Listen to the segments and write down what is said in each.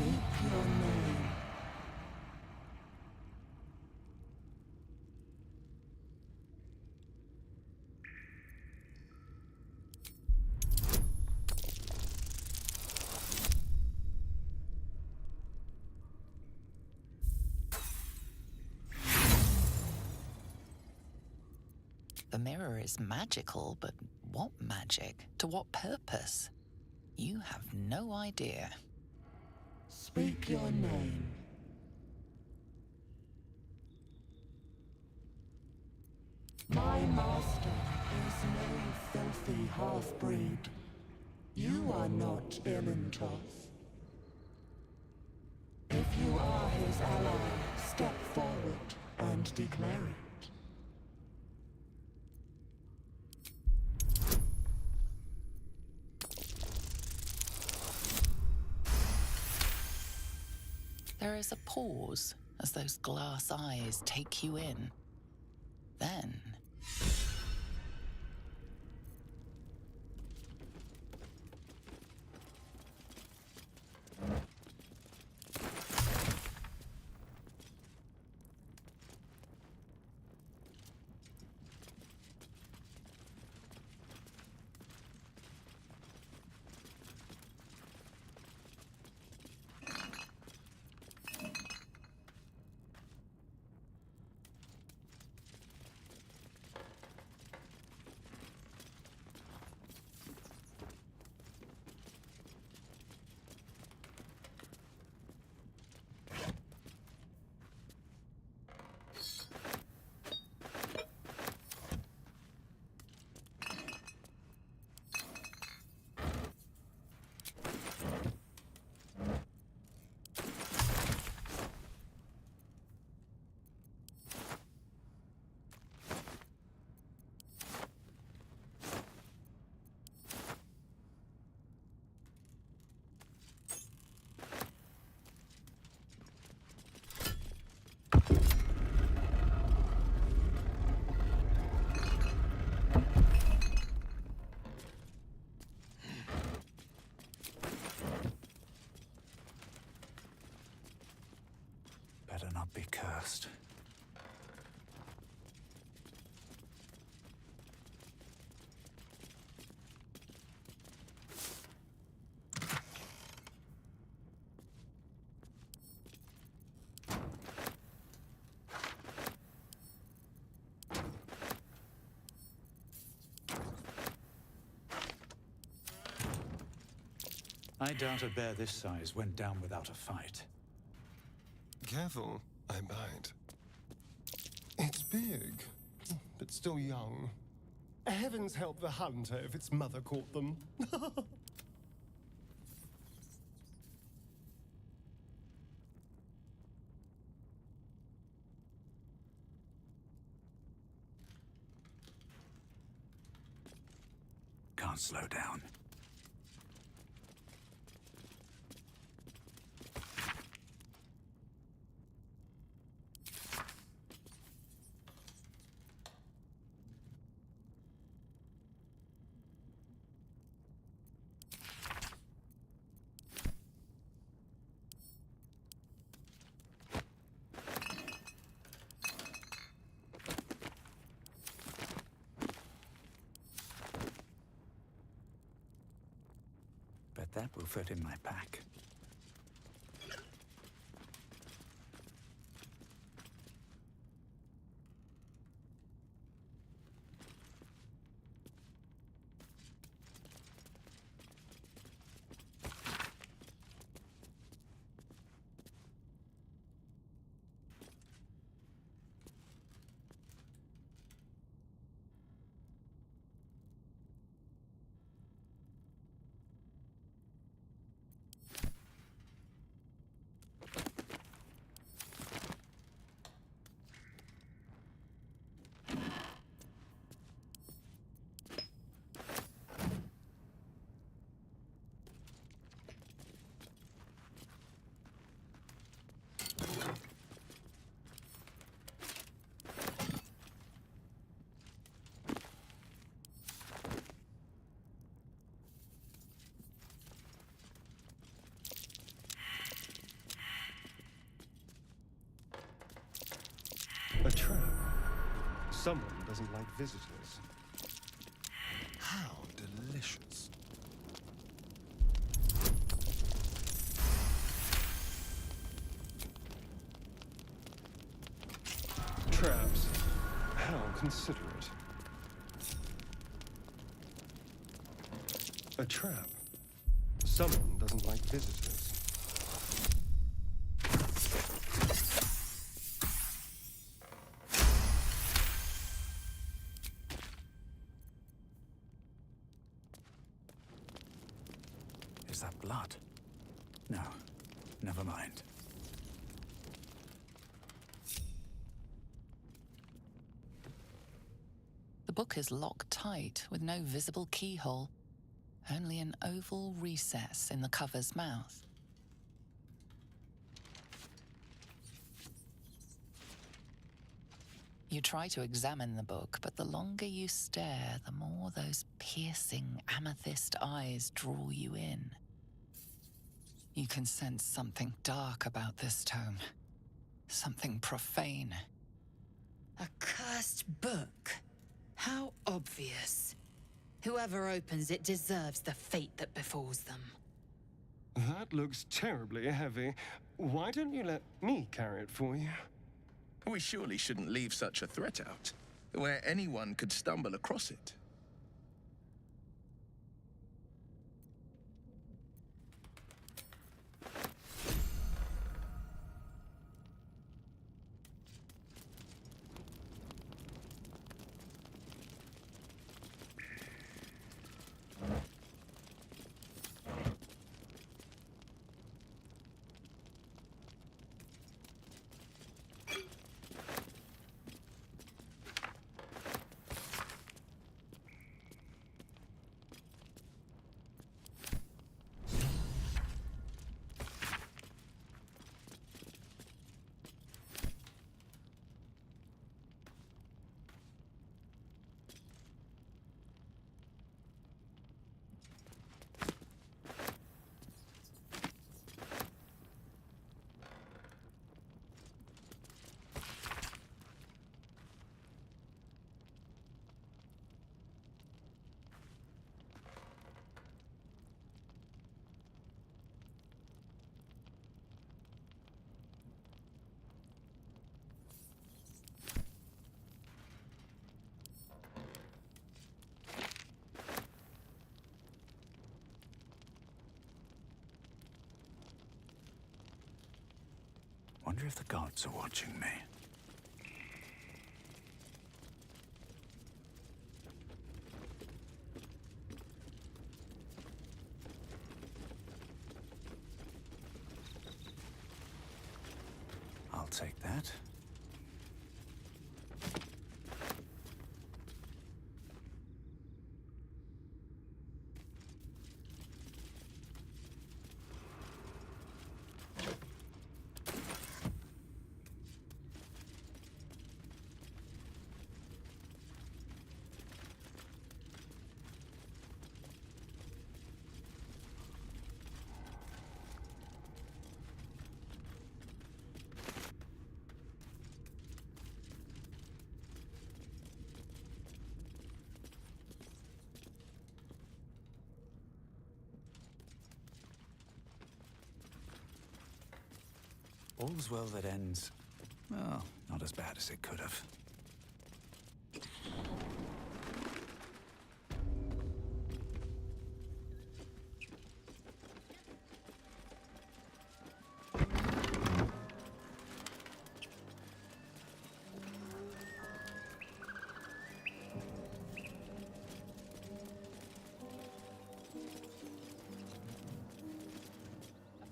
your name. The mirror is magical, but what magic? To what purpose? You have no idea. Speak your name. My master is no filthy half-breed. You are not Emintos. If you are his ally, step forward and declare it. There is a pause as those glass eyes take you in. Then, better not be cursed. I doubt a bear this size went down without a fight. Careful, I bite. It's big, but still young. Heavens help the hunter if its mother caught them. Can't slow down. Bet that will fit in my pack. Someone doesn't like visitors. How delicious. Traps. How considerate. A trap. Someone doesn't like visitors. Is that blood? No, never mind. The book is locked tight with no visible keyhole, only an oval recess in the cover's mouth. You try to examine the book, but the longer you stare, the more those piercing amethyst eyes draw you in. You can sense something dark about this tome, something profane. A cursed book. How obvious. Whoever opens it deserves the fate that befalls them. That looks terribly heavy. Why don't you let me carry it for you? We surely shouldn't leave such a threat out, where anyone could stumble across it. Wonder if the gods are watching me. I'll take that. All's well that ends, well, not as bad as it could have.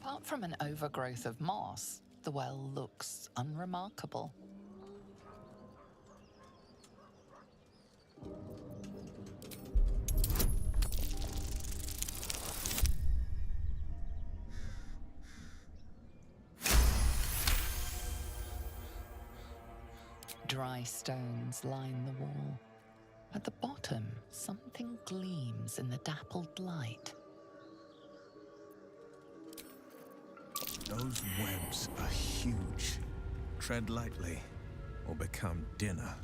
Apart from an overgrowth of moss, the well looks unremarkable. Dry stones line the wall. At the bottom, something gleams in the dappled light. Those webs are huge. Tread lightly, or become dinner.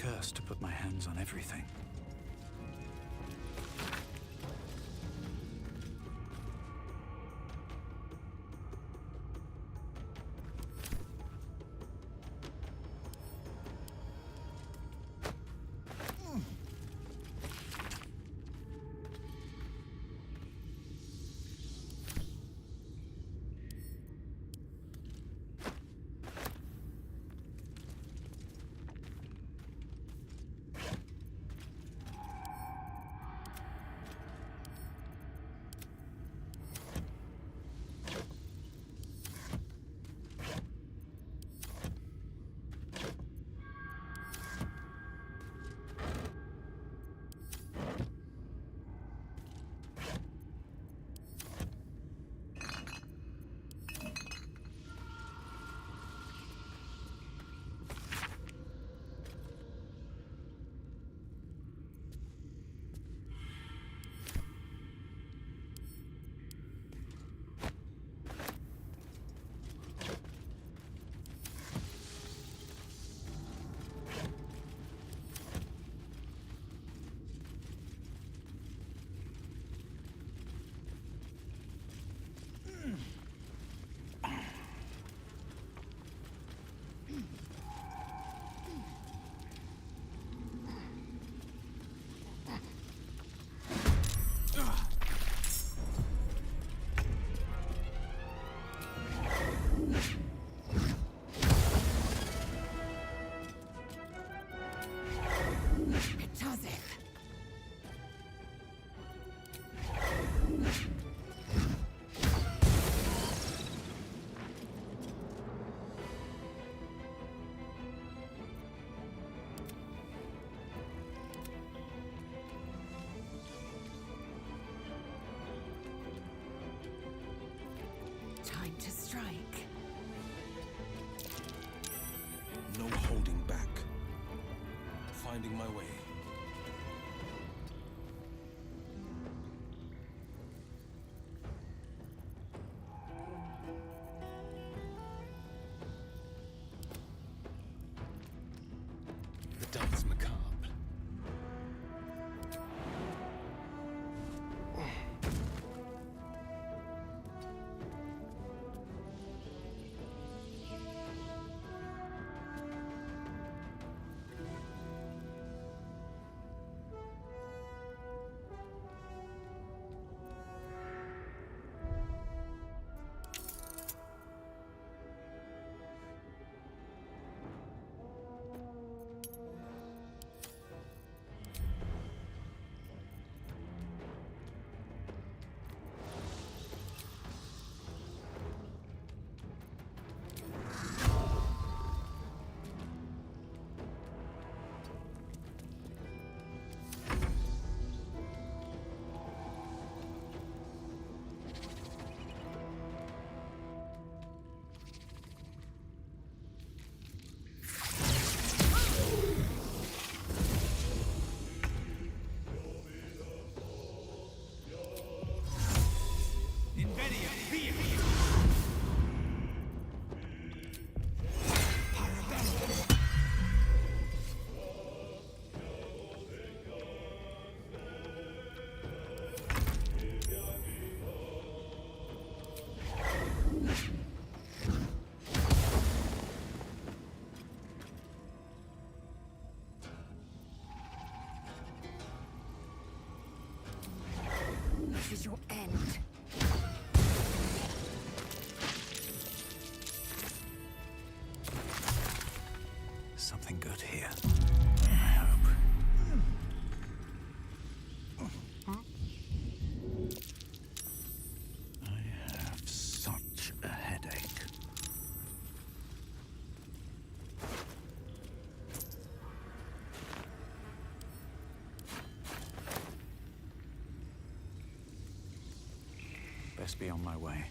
curse to put my hands on everything. Time to strike. No holding back. Finding my way. The dance macabre. This is your end. Something good here. I hope. I have such a headache. Best be on my way.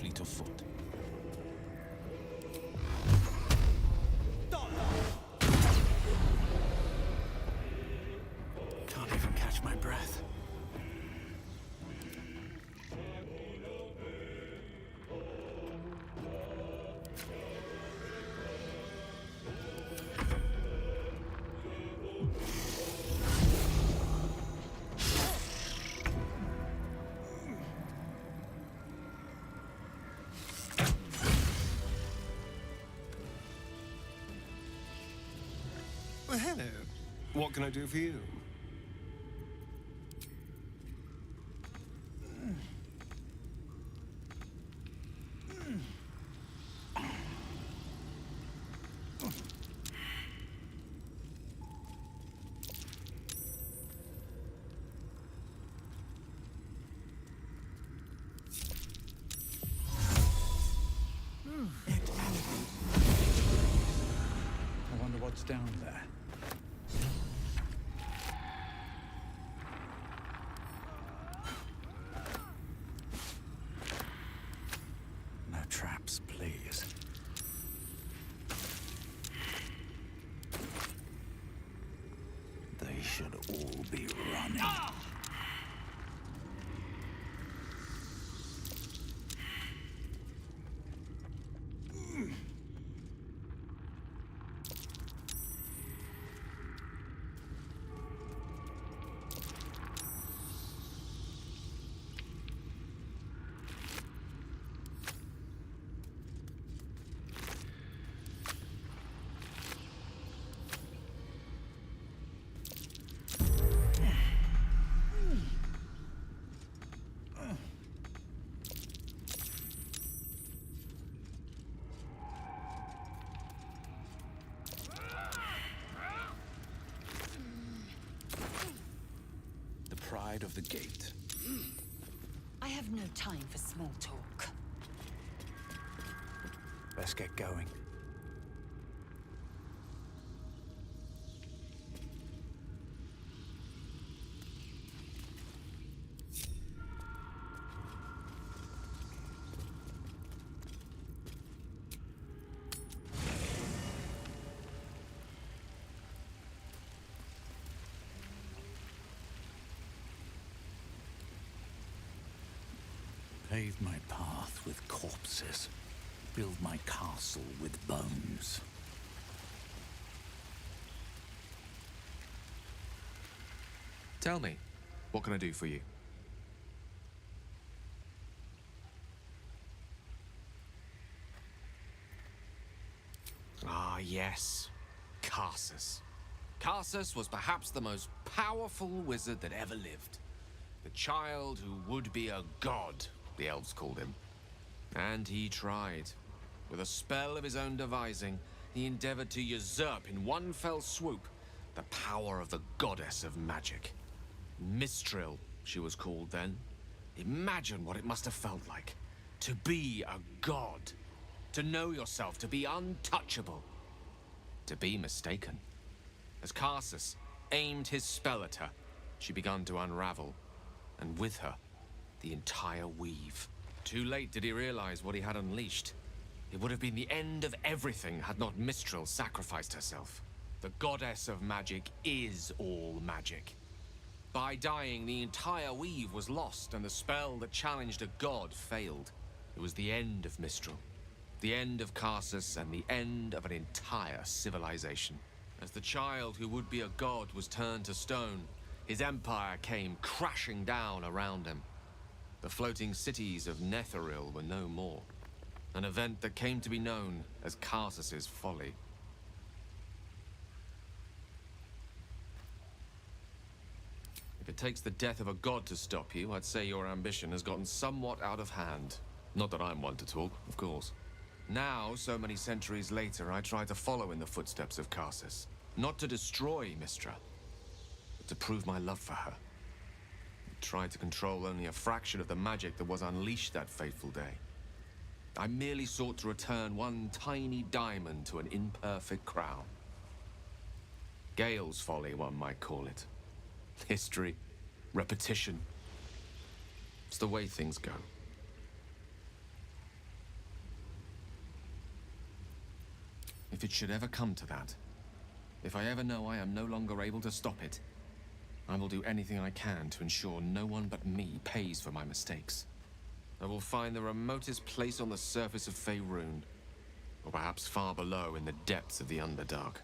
fleet of foot. Can't even catch my breath. Well, hello. What can I do for you? I wonder what's down there. No traps, please. They should all be running. The pride of the gate. I have no time for small talk. Let's get going. Pave my path with corpses. Build my castle with bones. Tell me, what can I do for you? Ah, yes. Karsus. Karsus was perhaps the most powerful wizard that ever lived. The child who would be a god, the elves called him. And he tried. With a spell of his own devising, he endeavored to usurp in one fell swoop the power of the goddess of magic. Mistral, she was called then. Imagine what it must have felt like. To be a god. To know yourself, to be untouchable. To be mistaken. As Karsus aimed his spell at her, she began to unravel. And with her, the entire weave. Too late did he realize what he had unleashed. It would have been the end of everything had not Mistral sacrificed herself. The goddess of magic is all magic. By dying, the entire weave was lost, and the spell that challenged a god failed. It was the end of Mistral. The end of Karsus, and the end of an entire civilization. As the child who would be a god was turned to stone, his empire came crashing down around him. The floating cities of Netheril were no more. An event that came to be known as Karsus's folly. If it takes the death of a god to stop you, I'd say your ambition has gotten somewhat out of hand. Not that I'm one to talk, of course. Now, so many centuries later, I try to follow in the footsteps of Karsus. Not to destroy Mistra, but to prove my love for her. I tried to control only a fraction of the magic that was unleashed that fateful day. I merely sought to return one tiny diamond to an imperfect crown. Gale's folly, one might call it. History, repetition. It's the way things go. if it should ever come to that, if I ever know I am no longer able to stop it, I will do anything I can to ensure no one but me pays for my mistakes. I will find the remotest place on the surface of Faerun, or perhaps far below in the depths of the Underdark.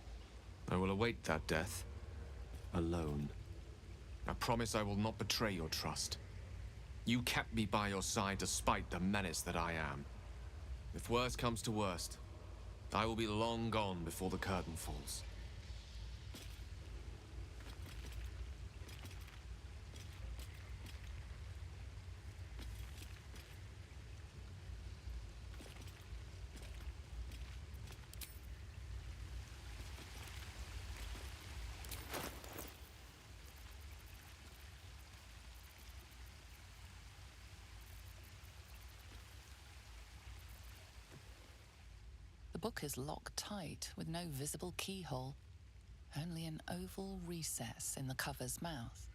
I will await that death, alone. I promise I will not betray your trust. You kept me by your side despite the menace that I am. If worst comes to worst, I will be long gone before the curtain falls. The book is locked tight with no visible keyhole, only an oval recess in the cover's mouth.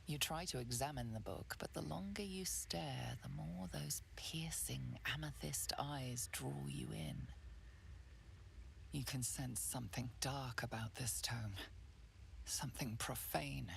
You try to examine the book, but the longer you stare, the more those piercing amethyst eyes draw you in. You can sense something dark about this tome, something profane.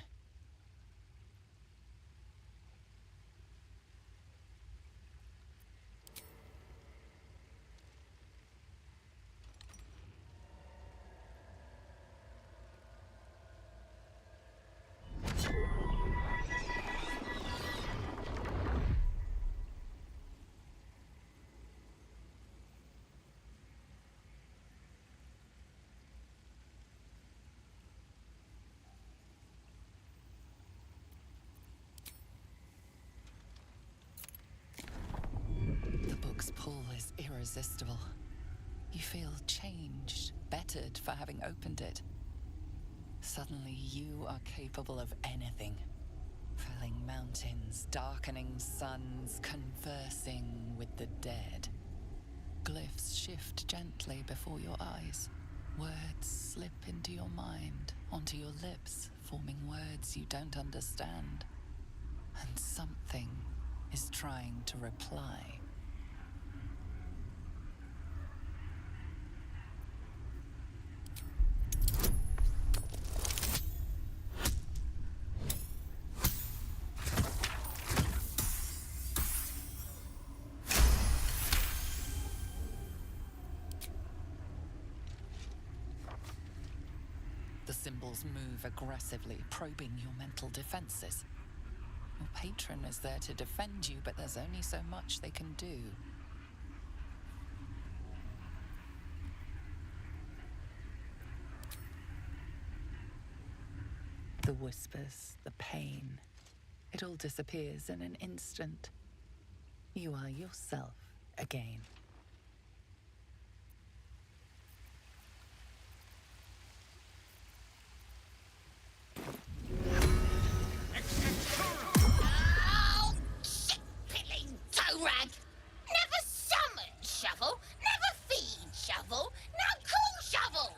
The book's pull is irresistible. You feel changed, bettered for having opened it. Suddenly you are capable of anything. Felling mountains, darkening suns, conversing with the dead. Glyphs shift gently before your eyes. Words slip into your mind, onto your lips, forming words you don't understand. And something is trying to reply. The symbols move aggressively, probing your mental defenses. Your patron is there to defend you, but there's only so much they can do. The whispers, the pain, it all disappears in an instant. You are yourself again. Oh, shit-pilling toe-rag! Never summon shovel, never feed shovel, now call shovel!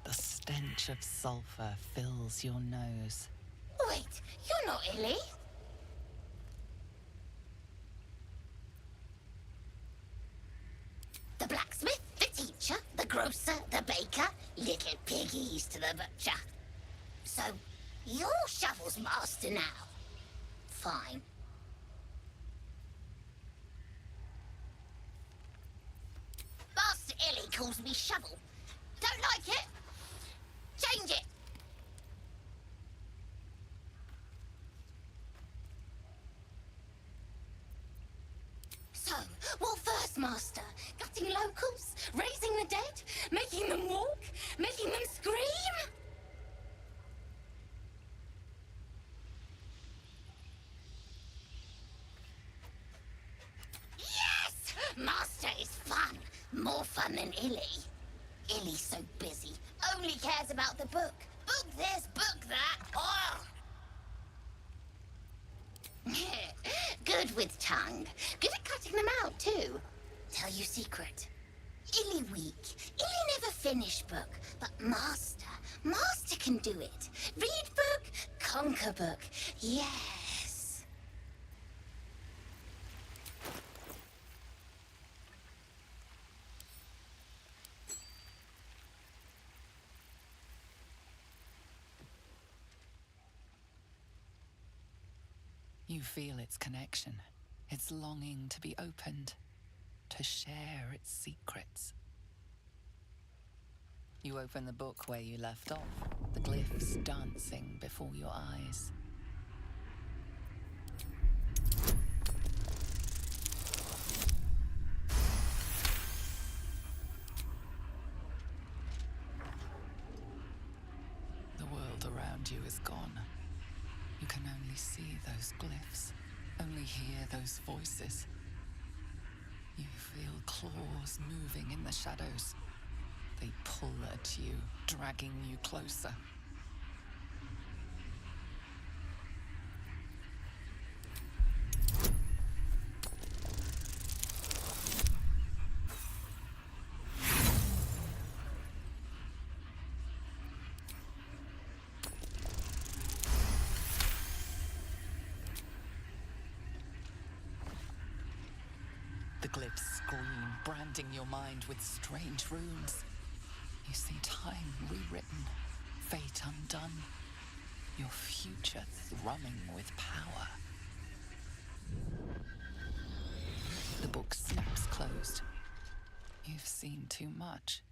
The stench of sulfur fills your nose. Wait, you're not Illy? The blacksmith, the teacher, the grocer, the baker, little piggies to the butcher. So, you're Shovel's master now. Fine. Master Illy calls me Shovel. Don't like it? Change it. So, what first, Master? Gutting locals? Raising the dead? Making them walk? Making them scream? Yes! Master is fun. More fun than Illy. Illy's so busy. Only cares about the book. Book this, book that. Oh! Good with tongue. Good at cutting them out, too. Tell you secret. Illy weak. Illy never finish book. But Master can do it. Read book, conquer book. Yes. You feel its connection, its longing to be opened, to share its secrets. You open the book where you left off, the glyphs dancing before your eyes. The world around you is gone. You can only see those glyphs, only hear those voices. You feel claws moving in the shadows. They pull at you, dragging you closer. The glyphs scream, branding your mind with strange runes. You see time rewritten, fate undone, your future thrumming with power. The book snaps closed. You've seen too much.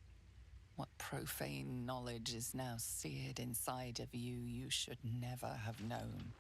What profane knowledge is now seared inside of you you should never have known.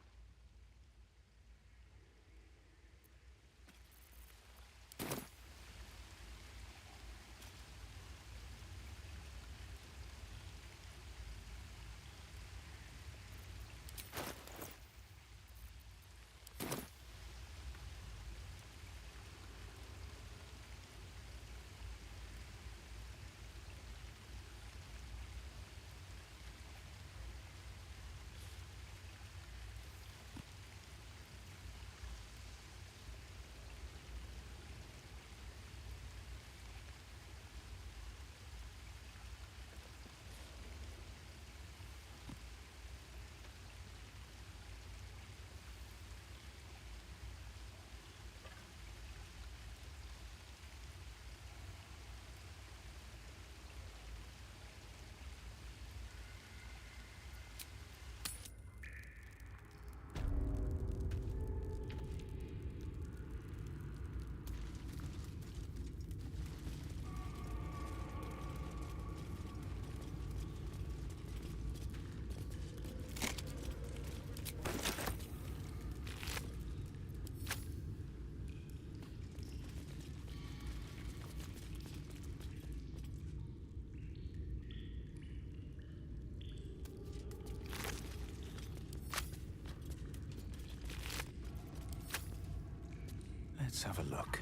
Let's have a look.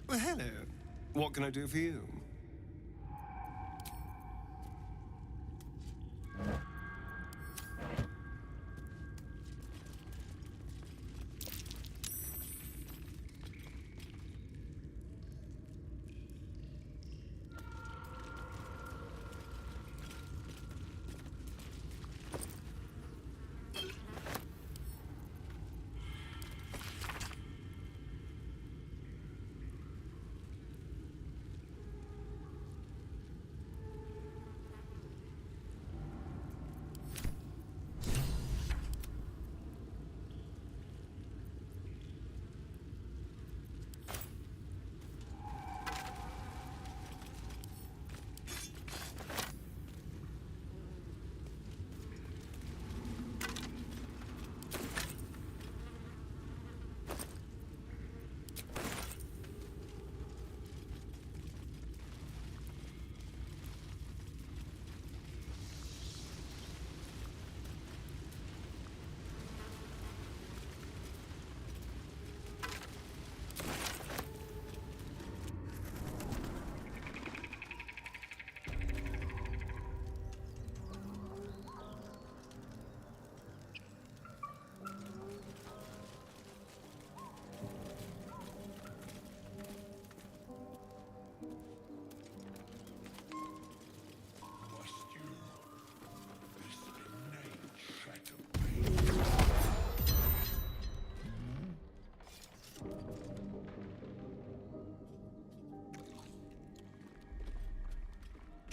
Well, hello. What can I do for you?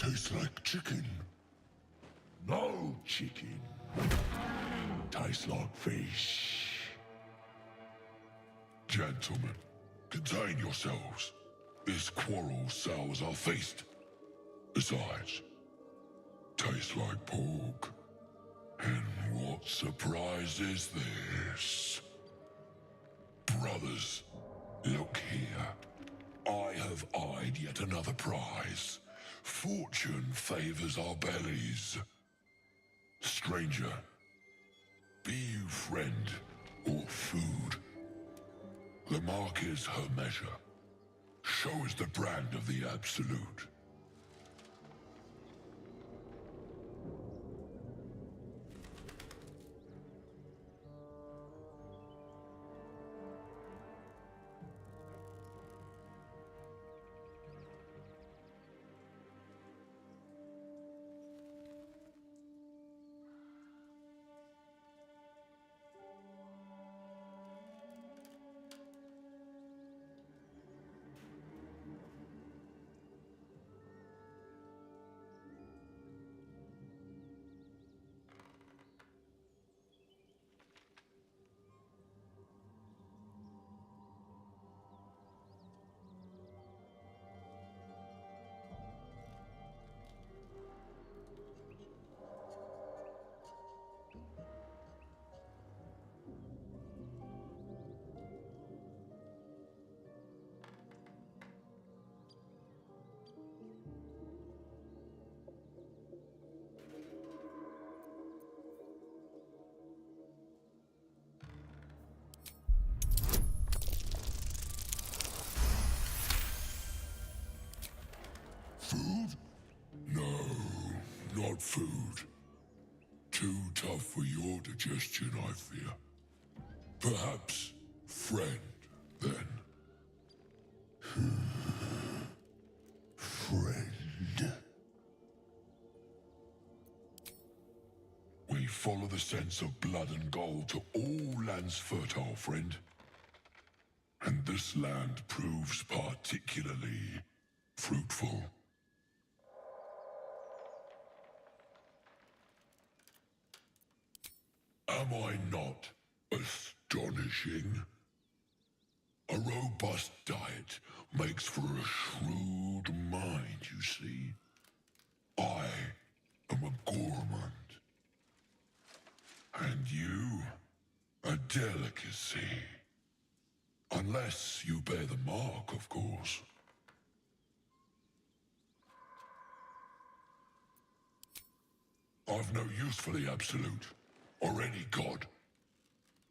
Tastes like chicken. No chicken. tastes like fish. Gentlemen, contain yourselves. This quarrel sours our feast. Besides, tastes like pork. And what surprise is this? Brothers, look here. I have eyed yet another prize. Fortune favors our bellies. Stranger, be you friend or food. The mark is her measure. Show us the brand of the absolute. Food? No, not food. Too tough for your digestion, I fear. Perhaps friend, then. Friend. We follow the sense of blood and gold to all lands fertile, friend. And this land proves particularly fruitful. Am I not astonishing? A robust diet makes for a shrewd mind, you see. I am a gourmand. And you, a delicacy. Unless you bear the mark, of course. I've no use for the Absolute, or any god.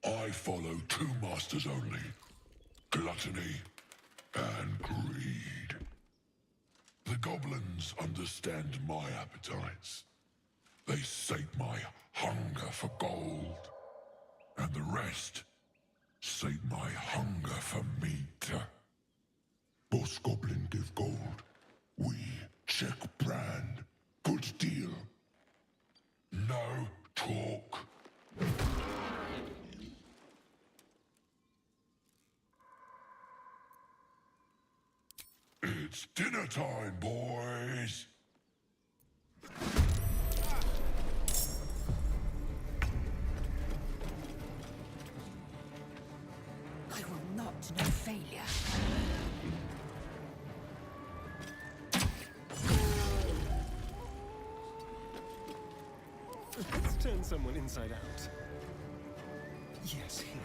I follow two masters only. Gluttony and greed. The goblins understand my appetites. They sate my hunger for gold. And the rest sate my hunger for meat. Boss Goblin give gold. We check brand. Good deal. No talk. It's dinner time, boys. I will not know failure. Let's turn someone inside out. Yes, here.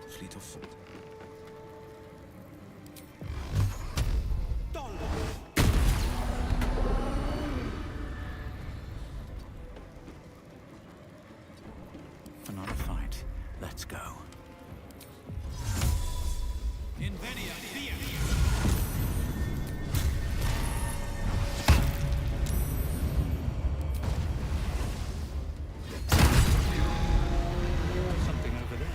Fleet of foot. Another fight. Let's go. Invedia, via! Something over there.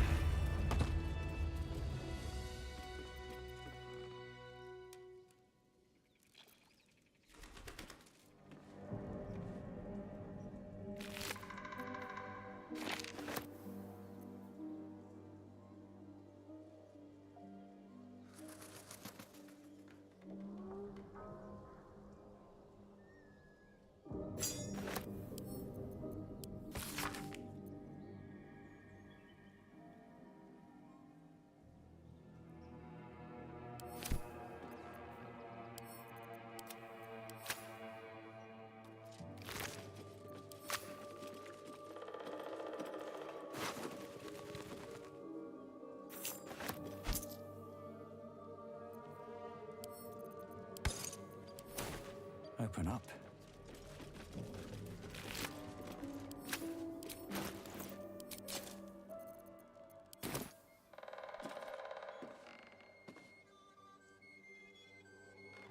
Open up.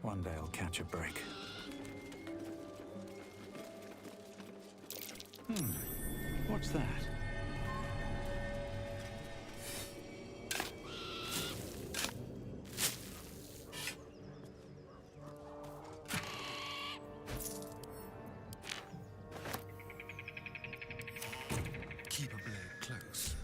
One day I'll catch a break. What's that? Keep a blade close.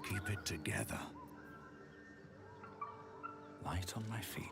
Keep it together. Light on my feet.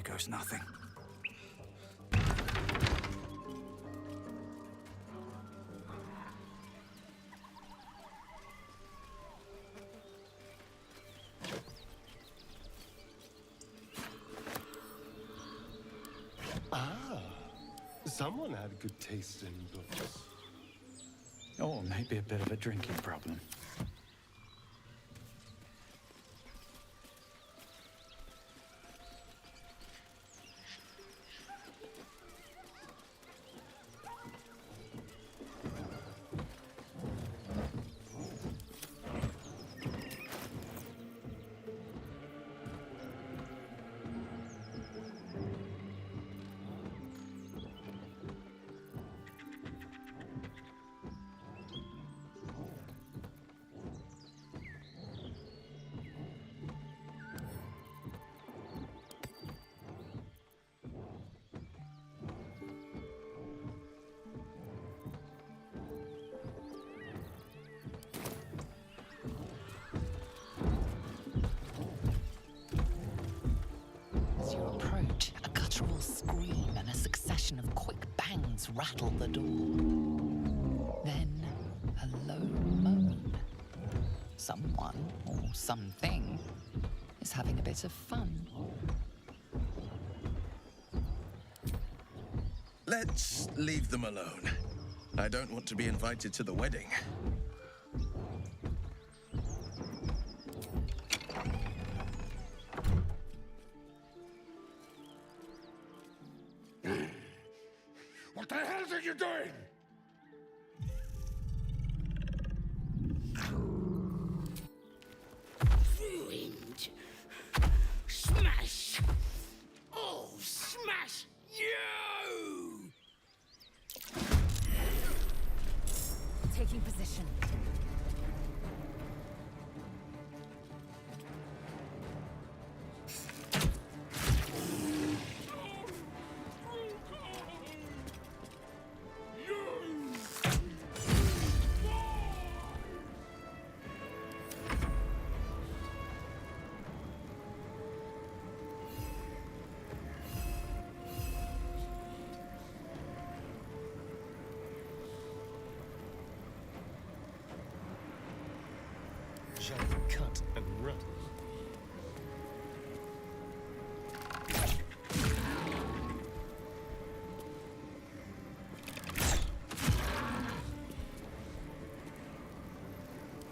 Here goes nothing. Someone had good taste in books. Or maybe a bit of a drinking problem. As you approach, a guttural scream and a succession of quick bangs rattle the door. Then, a low moan. Someone, or something, is having a bit of fun. Let's leave them alone. I don't want to be invited to the wedding. What the hell are you doing? Ruined. Smash! Oh, smash you! Taking position. Shall we cut and run?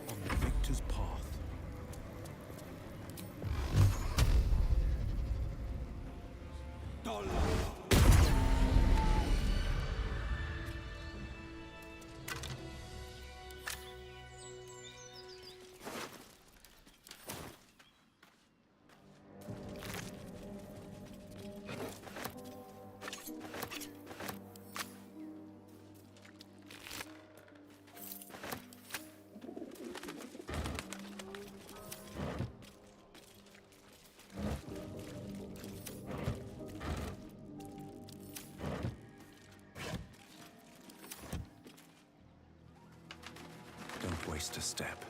On the victor's path. Don't waste a step.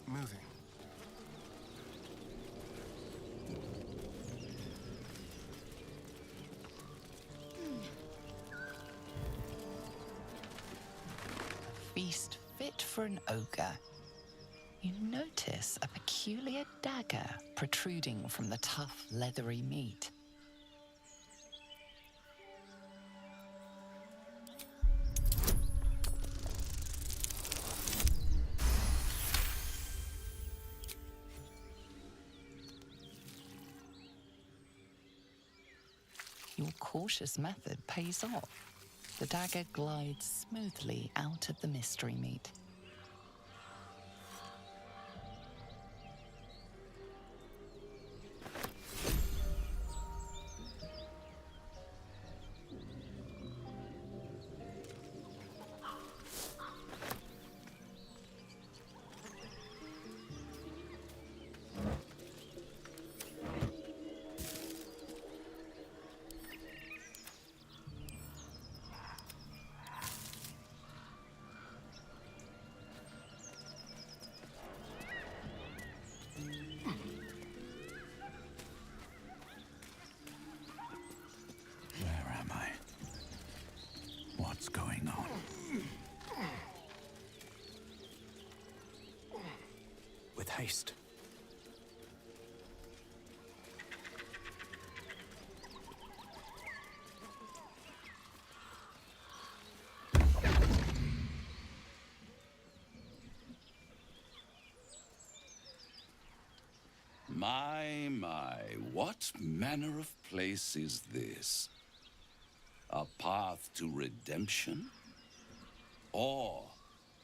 Moving. Feast fit for an ogre. You notice a peculiar dagger protruding from the tough, leathery meat. Your cautious method pays off. the dagger glides smoothly out of the mystery meat. Where am I? What's going on? With haste. My, what manner of place is this? A path to redemption? Or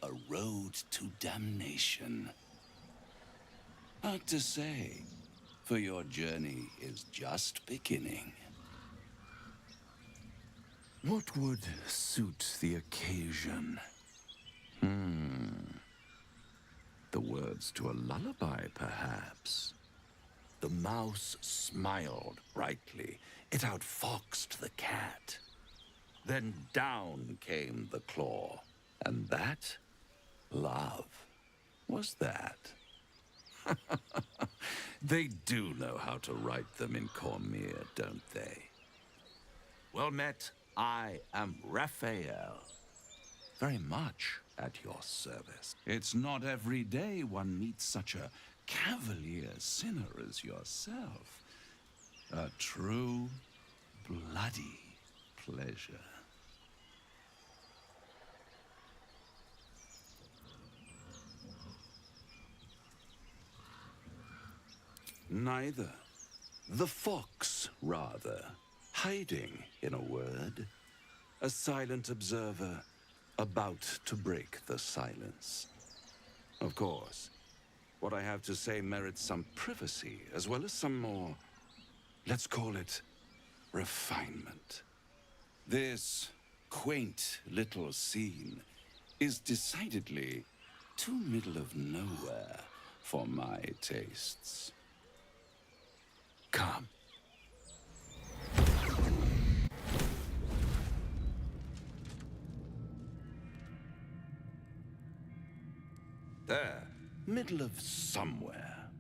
a road to damnation? Hard to say, for your journey is just beginning. What would suit the occasion? The words to a lullaby, perhaps. The mouse smiled brightly. It outfoxed the cat. Then down came the claw. And that? Love. Was that? They do know how to write them in Cormier, don't they? Well met, I am Raphael. Very much at your service. It's not every day one meets such a cavalier sinner as yourself. A true, bloody pleasure. Neither. The fox, rather. Hiding, in a word. A silent observer, about to break the silence. Of course, what I have to say merits some privacy, as well as some more, let's call it, refinement. This quaint little scene is decidedly too middle of nowhere for my tastes. Come. There, middle of somewhere.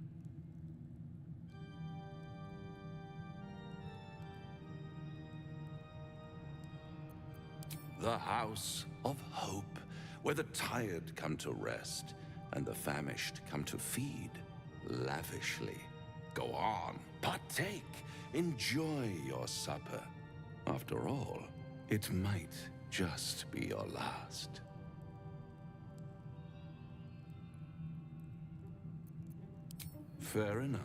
The house of hope, where the tired come to rest and the famished come to feed lavishly. Go on, partake, enjoy your supper. After all, it might just be your last. Fair enough.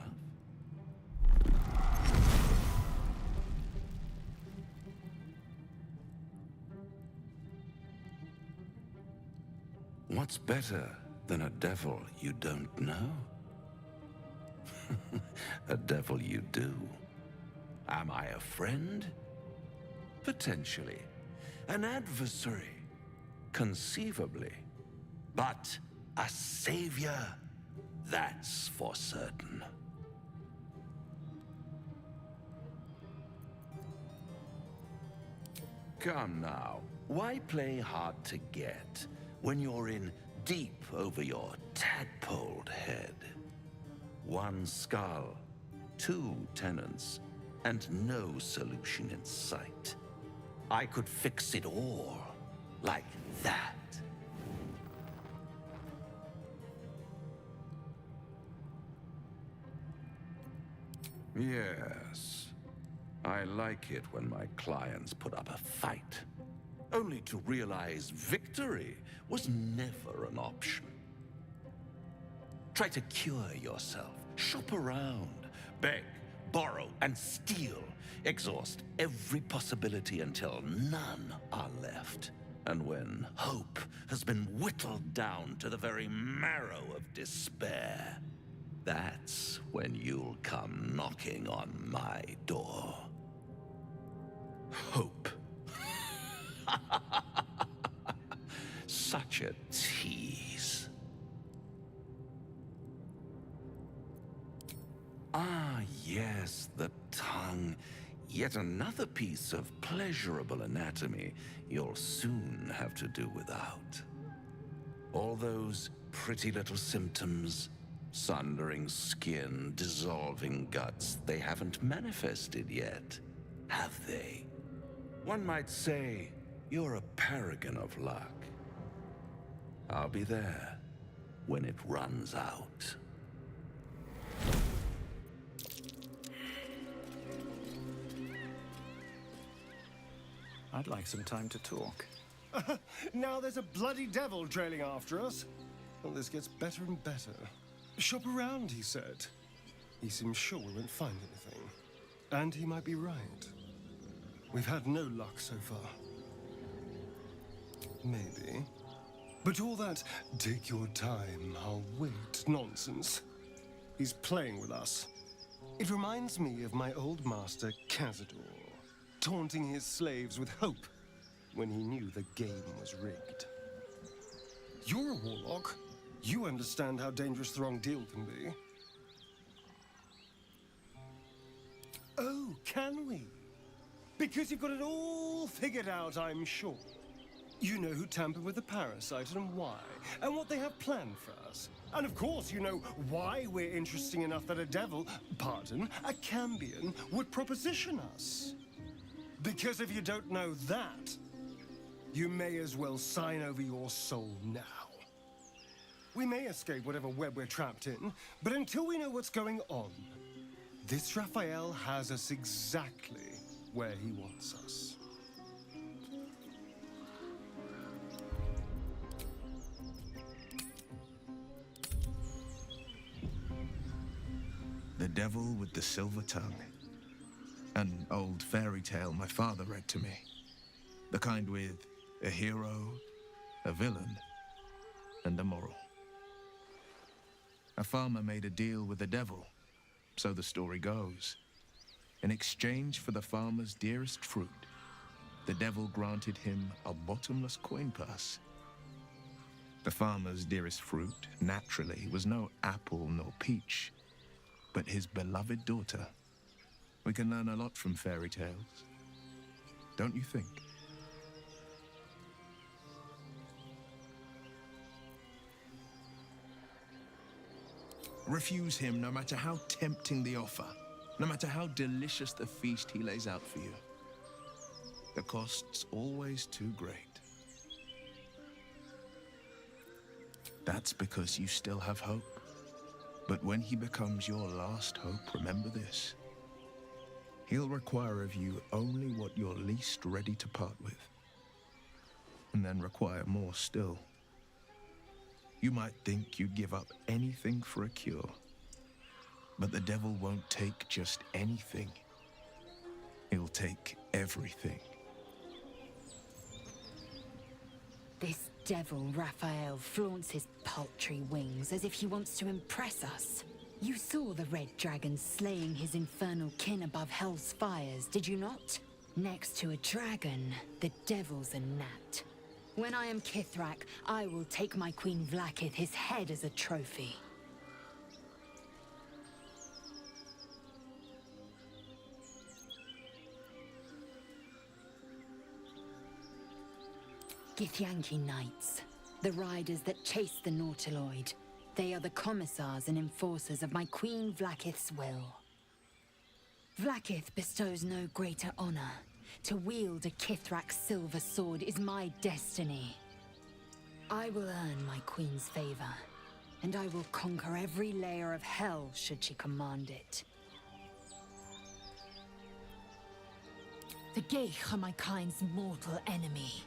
What's better than a devil you don't know? A devil you do. Am I a friend? Potentially. An adversary? Conceivably. But a savior? That's for certain. Come now, why play hard to get when you're in deep over your tadpoled head? One skull, two tenants, and no solution in sight. I could fix it all, like that. Yes. I like it when my clients put up a fight, only to realize victory was never an option. Try to cure yourself, shop around, beg, borrow and steal, exhaust every possibility until none are left. And when hope has been whittled down to the very marrow of despair, that's when you'll come knocking on my door. Hope. Such a tease. Ah, yes, the tongue. Yet another piece of pleasurable anatomy you'll soon have to do without. All those pretty little symptoms, sundering skin, dissolving guts, they haven't manifested yet, have they? One might say you're a paragon of luck. I'll be there when it runs out. I'd like some time to talk. Now there's a bloody devil trailing after us. Well, this gets better and better. Shop around, he said. He seems sure we won't find anything. And he might be right. We've had no luck so far. Maybe. But all that, take your time, I'll wait nonsense. He's playing with us. It reminds me of my old master, Cazador, taunting his slaves with hope when he knew the game was rigged. You're a warlock. You understand how dangerous the wrong deal can be. Oh, can we? Because you've got it all figured out, I'm sure. You know who tampered with the parasite and why, and what they have planned for us. And of course, you know why we're interesting enough that a devil, pardon, a Cambion, would proposition us. Because if you don't know that, you may as well sign over your soul now. We may escape whatever web we're trapped in, but until we know what's going on, this Raphael has us exactly where he wants us. The Devil with the Silver Tongue. An old fairy tale my father read to me. The kind with a hero, a villain, and a moral. A farmer made a deal with the devil, so the story goes. In exchange for the farmer's dearest fruit, the devil granted him a bottomless coin purse. The farmer's dearest fruit, naturally, was no apple nor peach, but his beloved daughter. We can learn a lot from fairy tales, don't you think? Refuse him no matter how tempting the offer, no matter how delicious the feast he lays out for you. The cost's always too great. That's because you still have hope. But when he becomes your last hope, remember this. He'll require of you only what you're least ready to part with. And then require more still. You might think you'd give up anything for a cure. But the devil won't take just anything. He'll take everything. This devil, Raphael, flaunts his paltry wings as if he wants to impress us. You saw the red dragon slaying his infernal kin above hell's fires, did you not? Next to a dragon, the devil's a gnat. When I am Kithrak, I will take my Queen Vlaakith his head as a trophy. Githyanki Knights, the riders that chase the Nautiloid. They are the commissars and enforcers of my Queen Vlaakith's will. Vlaakith bestows no greater honor. To wield a Kithrak's silver sword is my destiny. I will earn my Queen's favor, and I will conquer every layer of hell should she command it. The Geich are my kind's mortal enemy.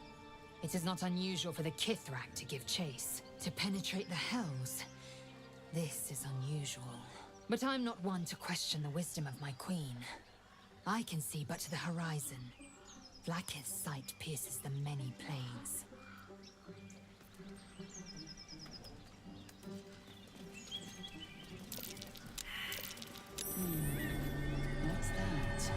It is not unusual for the Kithrak to give chase, to penetrate the hells. This is unusual. But I'm not one to question the wisdom of my queen. I can see but to the horizon. Vlakith's sight pierces the many planes. What's that?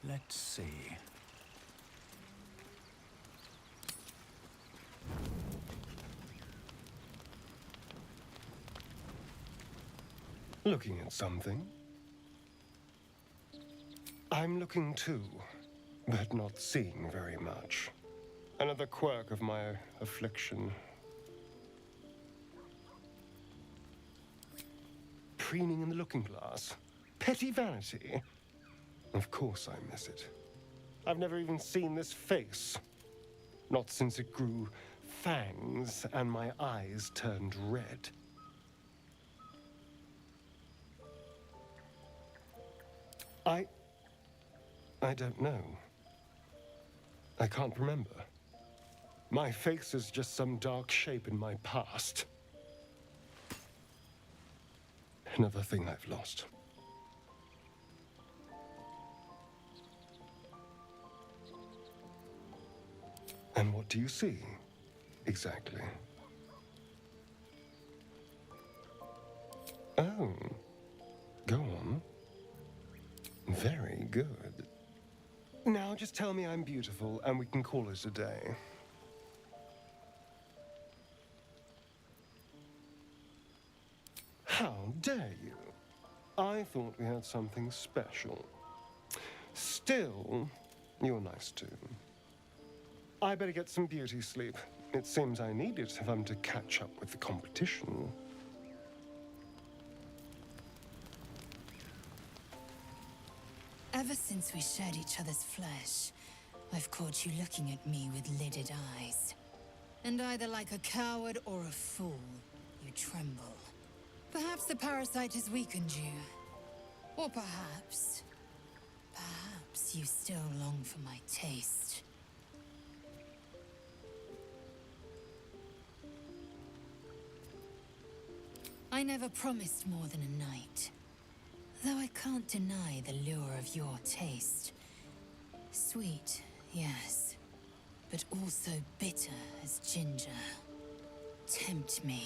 Let's see. Looking at something? I'm looking too, but not seeing very much. Another quirk of my affliction. Preening in the looking glass. Petty vanity. Of course I miss it. I've never even seen this face. Not since it grew fangs and my eyes turned red. I don't know. I can't remember. My face is just some dark shape in my past. Another thing I've lost. And what do you see, exactly? Oh, go on. Very good. Now just tell me I'm beautiful and we can call it a day. How dare you? I thought we had something special. Still, you're nice too. I better get some beauty sleep. It seems I need it if I'm to catch up with the competition. Ever since we shared each other's flesh, I've caught you looking at me with lidded eyes. And either like a coward or a fool, you tremble. Perhaps the parasite has weakened you. Or perhaps you still long for my taste. I never promised more than a night. Though I can't deny the lure of your taste. Sweet, yes, but also bitter as ginger. Tempt me.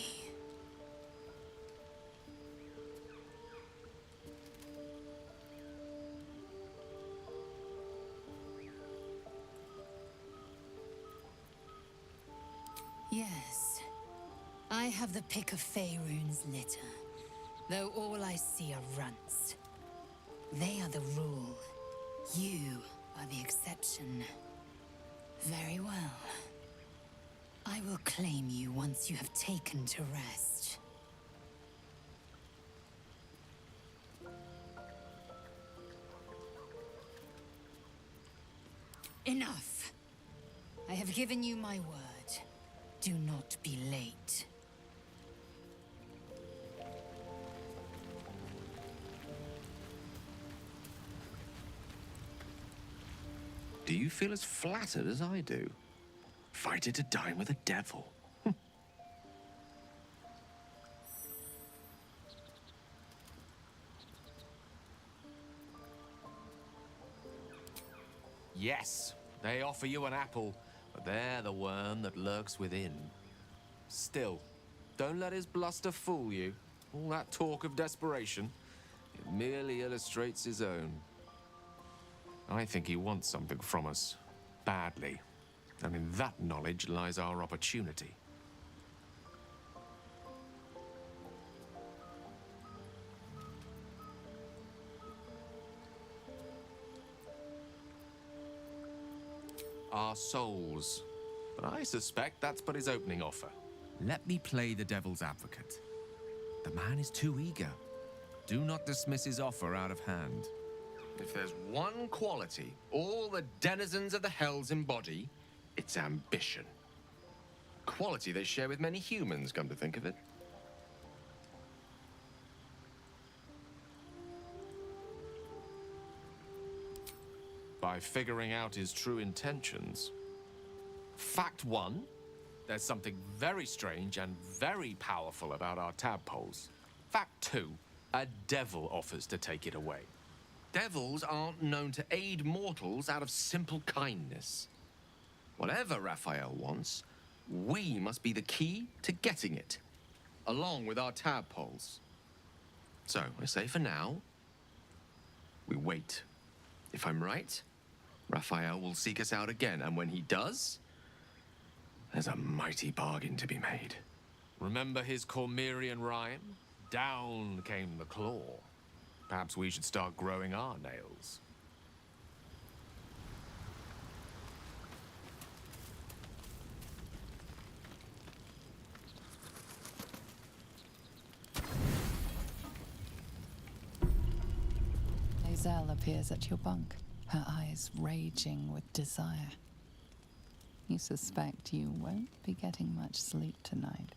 Yes, I have the pick of Faerun's litter. Though all I see are runts. They are the rule. You are the exception. Very well. I will claim you once you have taken to rest. Enough! I have given you my word. Do not be late. Do you feel as flattered as I do? Invited to dine with a devil. Yes, they offer you an apple, but they're the worm that lurks within. Still, don't let his bluster fool you. All that talk of desperation, it merely illustrates his own. I think he wants something from us, badly. And in that knowledge lies our opportunity. Our souls. But I suspect that's but his opening offer. Let me play the devil's advocate. The man is too eager. Do not dismiss his offer out of hand. If there's one quality all the denizens of the hells embody, it's ambition. Quality they share with many humans, come to think of it. By figuring out his true intentions. Fact one, there's something very strange and very powerful about our tadpoles. Fact two, a devil offers to take it away. Devils aren't known to aid mortals out of simple kindness. Whatever Raphael wants, we must be the key to getting it, along with our tadpoles. So, I say for now, we wait. If I'm right, Raphael will seek us out again, and when he does, there's a mighty bargain to be made. Remember his Cormyrean rhyme? Down came the claw. Perhaps we should start growing our nails. Hazel appears at your bunk, her eyes raging with desire. You suspect you won't be getting much sleep tonight.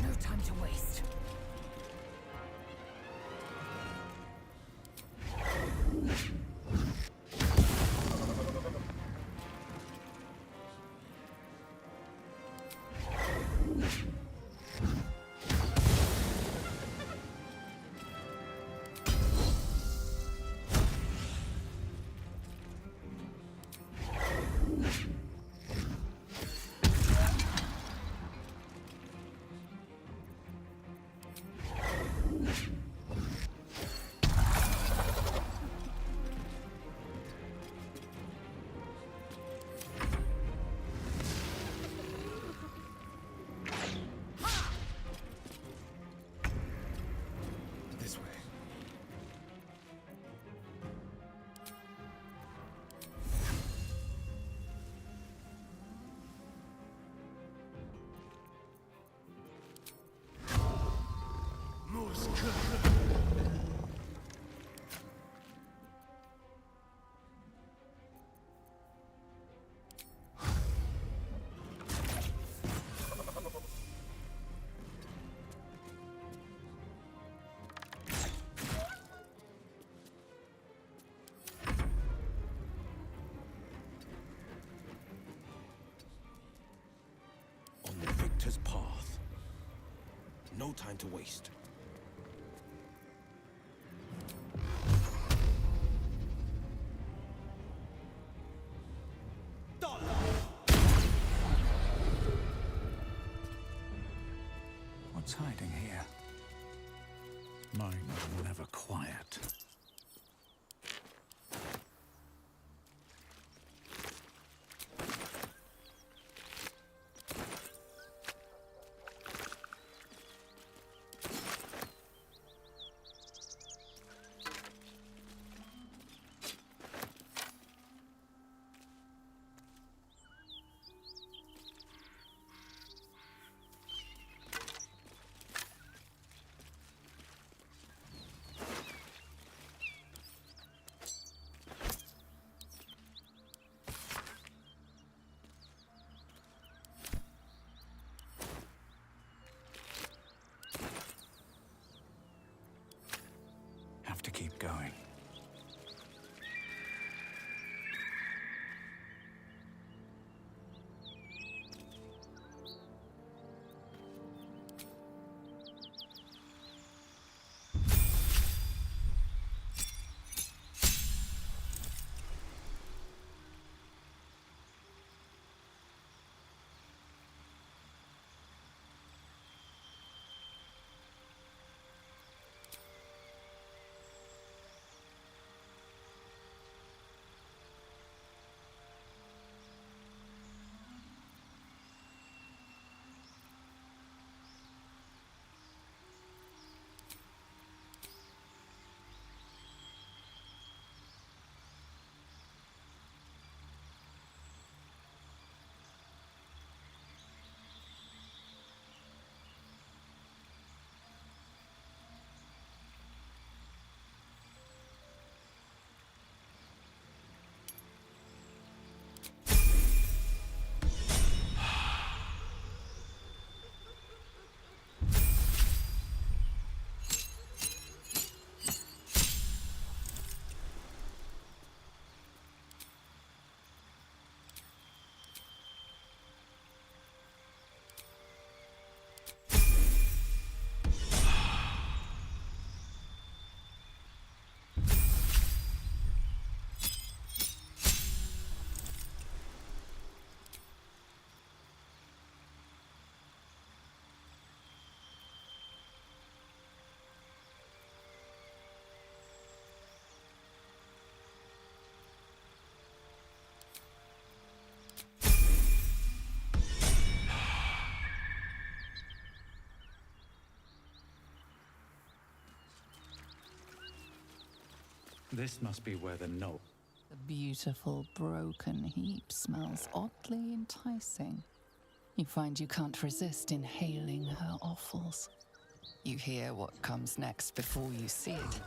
No time to waste. This way. On the victor's path. No time to waste. What's hiding here? Mind never quiet. keep going. This must be where the knoll... The beautiful broken heap smells oddly enticing. You find you can't resist inhaling her offals. You hear what comes next before you see it.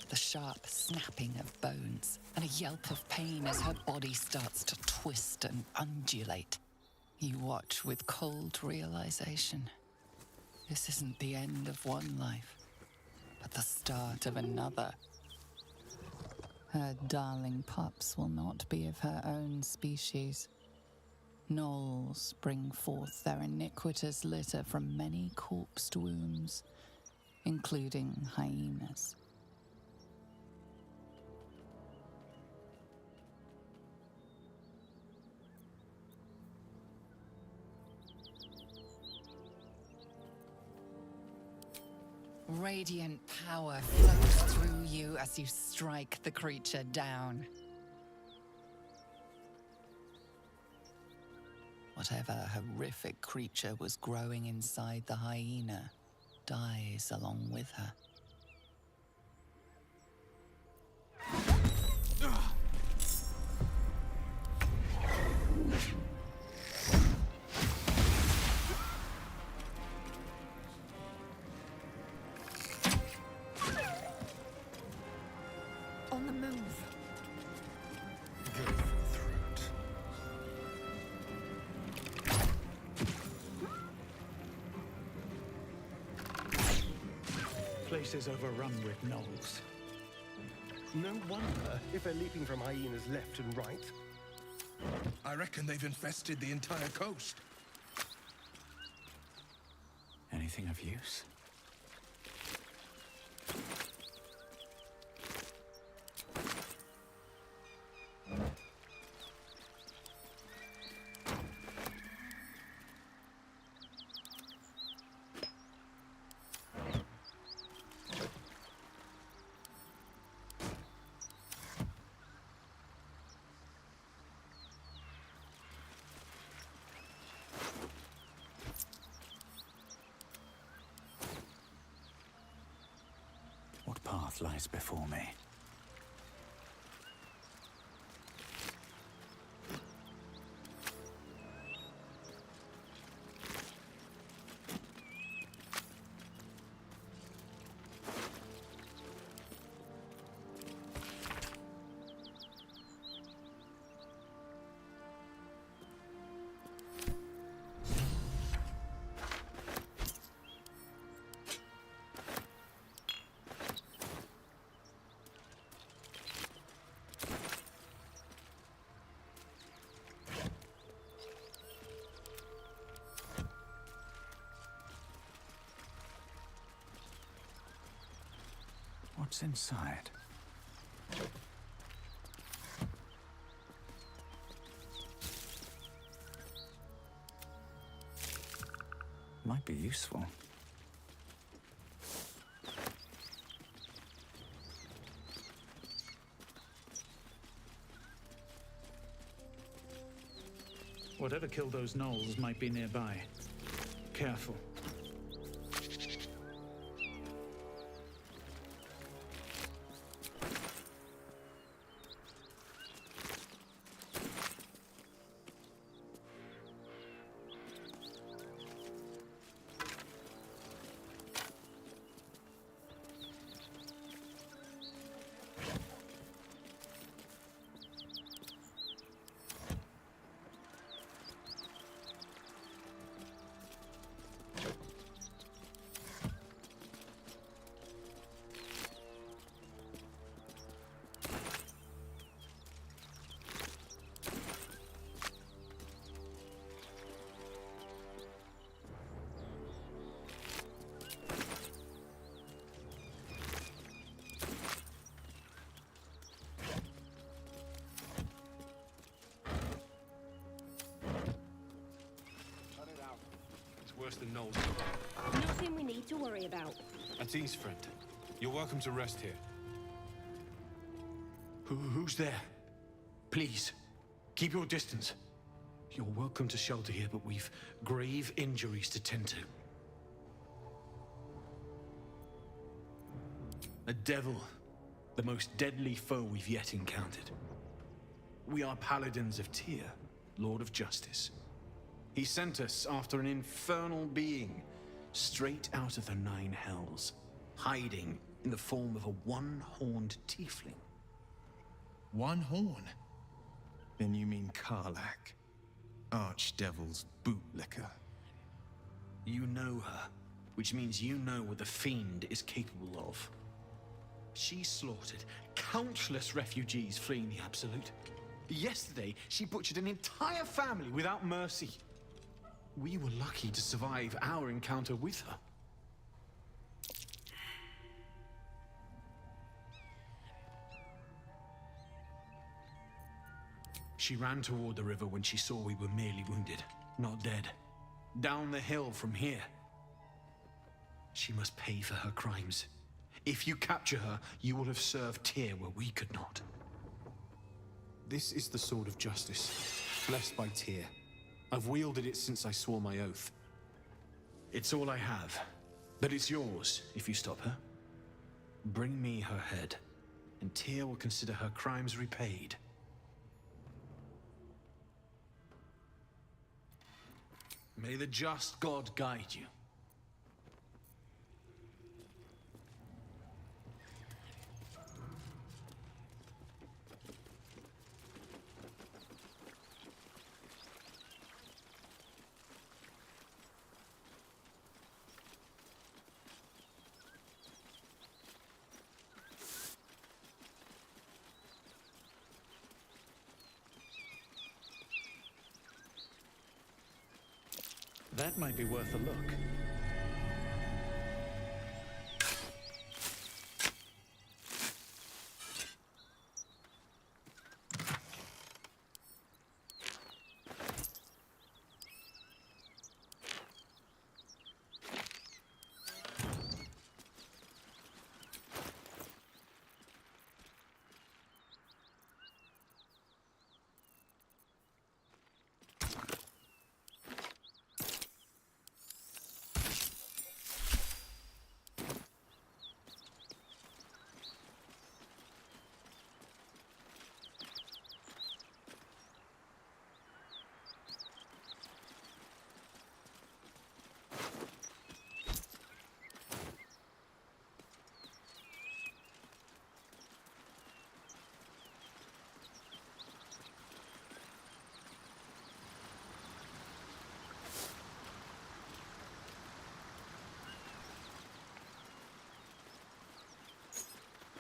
The sharp snapping of bones and a yelp of pain as her body starts to twist and undulate. You watch with cold realization. This isn't the end of one life, but the start of another. Her darling pups will not be of her own species. Gnolls bring forth their iniquitous litter from many corpsed wombs, including hyenas. Radiant power flows through you as you strike the creature down. Whatever horrific creature was growing inside the hyena dies along with her. On the move. Go for the throat. Place is overrun with gnolls. No wonder if they're leaping from hyenas left and right. I reckon they've infested the entire coast. Anything of use? What path lies before me? What's inside? Might be useful. Whatever killed those gnolls might be nearby. Careful. Worse than Knowles. Nothing we need to worry about. At ease, friend. You're welcome to rest here. Who's there? Please, keep your distance. You're welcome to shelter here, but we've grave injuries to tend to. A devil, the most deadly foe we've yet encountered. We are paladins of Tyr, Lord of Justice. He sent us after an infernal being, straight out of the Nine Hells, hiding in the form of a one-horned tiefling. One horn? Then you mean Karlach, Archdevil's bootlicker. You know her, which means you know what the Fiend is capable of. She slaughtered countless refugees fleeing the Absolute. Yesterday, she butchered an entire family without mercy. We were lucky to survive our encounter with her. She ran toward the river when she saw we were merely wounded, not dead. Down the hill from here. She must pay for her crimes. If you capture her, you will have served Tyr where we could not. This is the sword of justice, blessed by Tyr. I've wielded it since I swore my oath. It's all I have, but it's yours if you stop her. Bring me her head, and Tyr will consider her crimes repaid. May the just God guide you. That might be worth a look.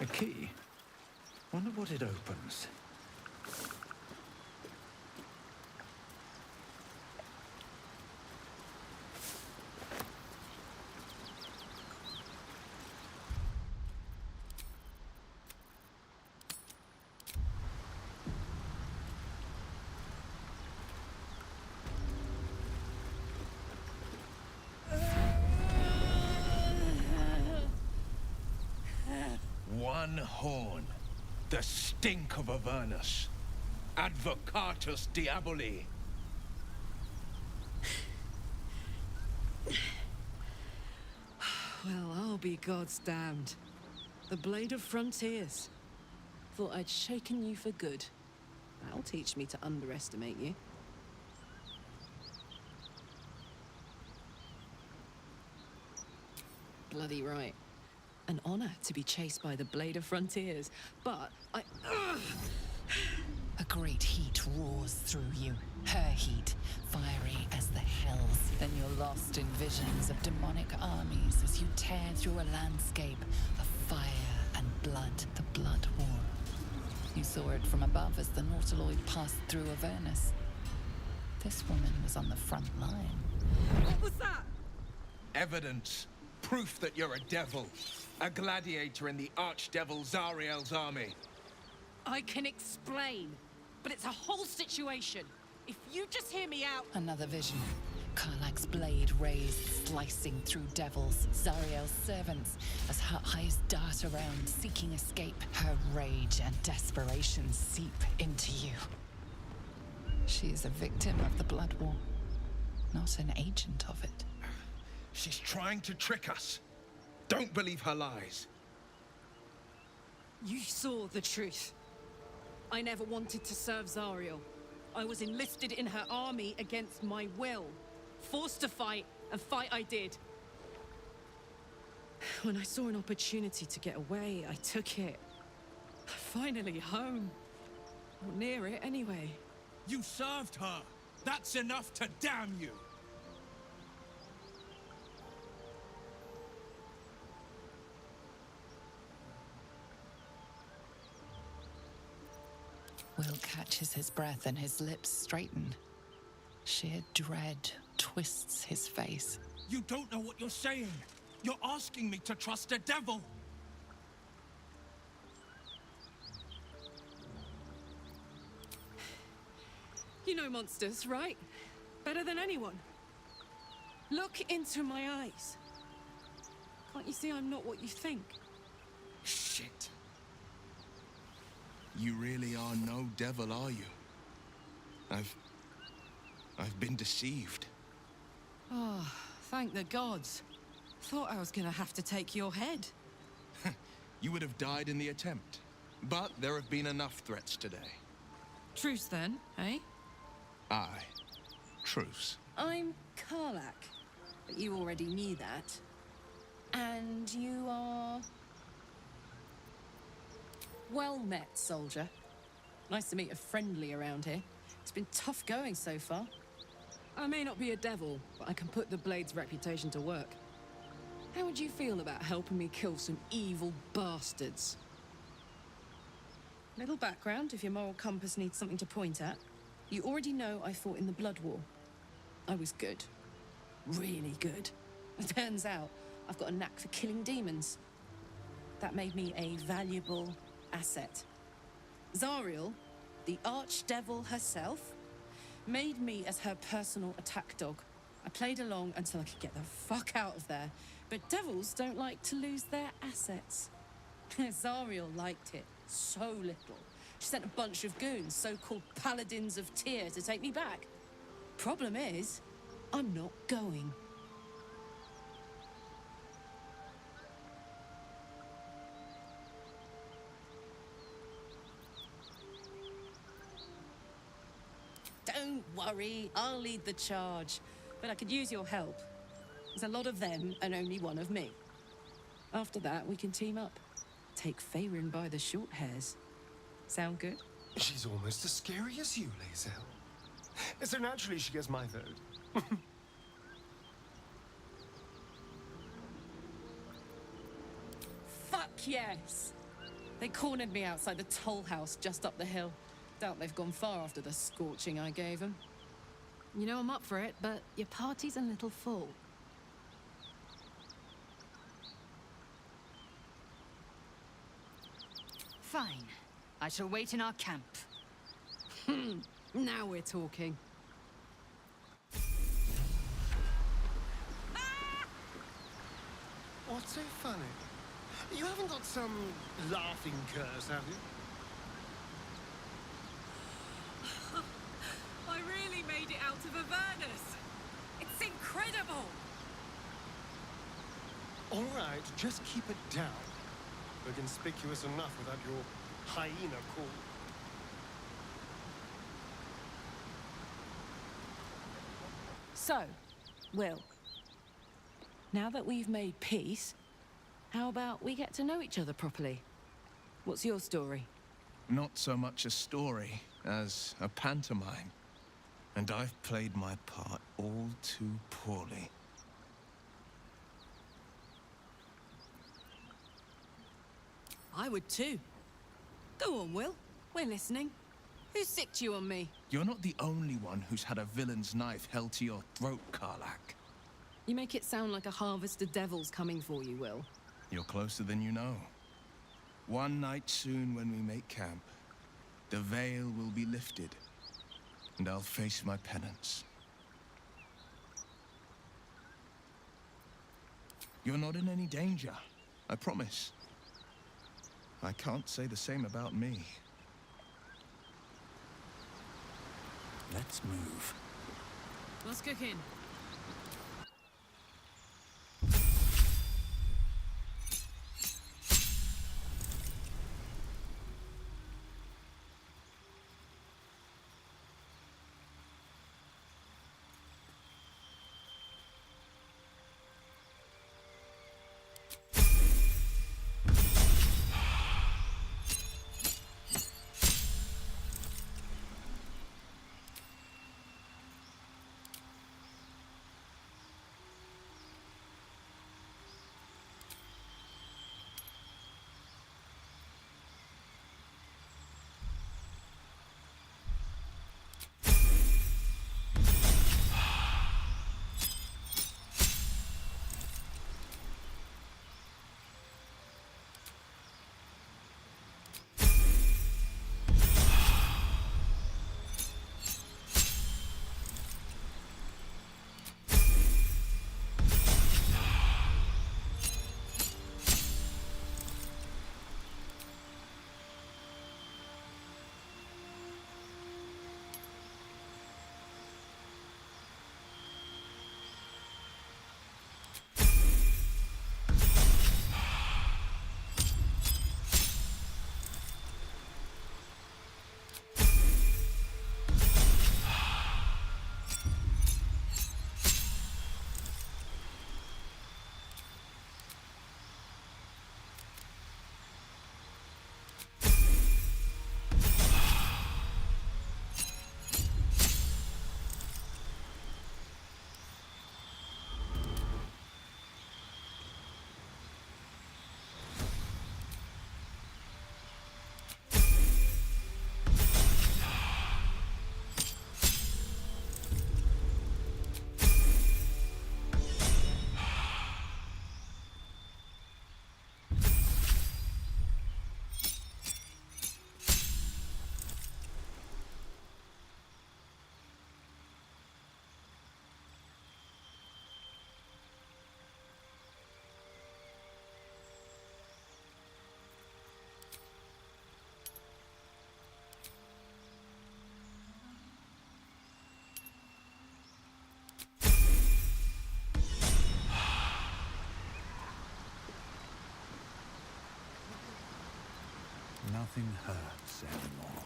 A key? Wonder what it opens. one horn, the stink of Avernus. Advocatus Diaboli. Well, I'll be God's damned. The Blade of Frontiers. Thought I'd shaken you for good. That'll teach me to underestimate you. Bloody right. An honor to be chased by the Blade of Frontiers, but I... A great heat roars through you. Her heat, fiery as the hells. Then you're lost in visions of demonic armies as you tear through a landscape of fire and blood, the Blood War. You saw it from above as the Nautiloid passed through Avernus. This woman was on the front line. What was that? Evidence. Proof that you're a devil. A gladiator in the archdevil Zariel's army. I can explain, but it's a whole situation. If you just hear me out... Another vision. Karlach's blade raised, slicing through devils, Zariel's servants, as her eyes dart around, seeking escape. Her rage and desperation seep into you. She is a victim of the Blood War, not an agent of it. She's trying to trick us. Don't believe her lies. You saw the truth. I never wanted to serve Zariel. I was enlisted in her army against my will. Forced to fight, and fight I did. When I saw an opportunity to get away, I took it. Finally home. Or near it, anyway. You served her. That's enough to damn you. Will catches his breath and his lips straighten. Sheer dread twists his face. You don't know what you're saying. You're asking me to trust a devil. You know monsters, right? Better than anyone. Look into my eyes. Can't you see I'm not what you think? Shit. You really are no devil, are you? I've been deceived. Oh, thank the gods. Thought I was gonna have to take your head. You would have died in the attempt. But there have been enough threats today. Truce then, eh? Aye. Truce. I'm Karlach, but you already knew that. And you are... Well met, soldier. Nice to meet a friendly around here. It's been tough going so far. I may not be a devil, but I can put the Blade's reputation to work. How would you feel about helping me kill some evil bastards? Little background, if your moral compass needs something to point at. You already know I fought in the Blood War. I was good. Really good. It turns out I've got a knack for killing demons. That made me a valuable asset. Zariel, the archdevil herself, made me as her personal attack dog. I played along until I could get the fuck out of there. But devils don't like to lose their assets. Zariel liked it so little. She sent a bunch of goons, so-called paladins of Tyr, to take me back. Problem is, I'm not going. Don't worry, I'll lead the charge. But I could use your help. There's a lot of them and only one of me. After that, we can team up. Take Faerun by the short hairs. Sound good? She's almost as scary as you, Lae'zel. So naturally she gets my vote. Fuck yes! They cornered me outside the toll house just up the hill. Doubt they've gone far after the scorching I gave them. You know I'm up for it, but your party's a little full. Fine. I shall wait in our camp. Now we're talking. What's so funny? You haven't got some laughing curse, have you? I really made it out of Avernus. It's incredible. All right, just keep it down. We're conspicuous enough without your hyena call. So, Will, now that we've made peace, how about we get to know each other properly? What's your story? Not so much a story as a pantomime. And I've played my part all too poorly. I would too. Go on, Will. We're listening. Who sicked you on me? You're not the only one who's had a villain's knife held to your throat, Karlak. You make it sound like a harvest of devils coming for you, Will. You're closer than you know. One night soon when we make camp, the veil will be lifted, and I'll face my penance. You're not in any danger, I promise. I can't say the same about me. Let's move. What's cooking? Nothing hurts anymore.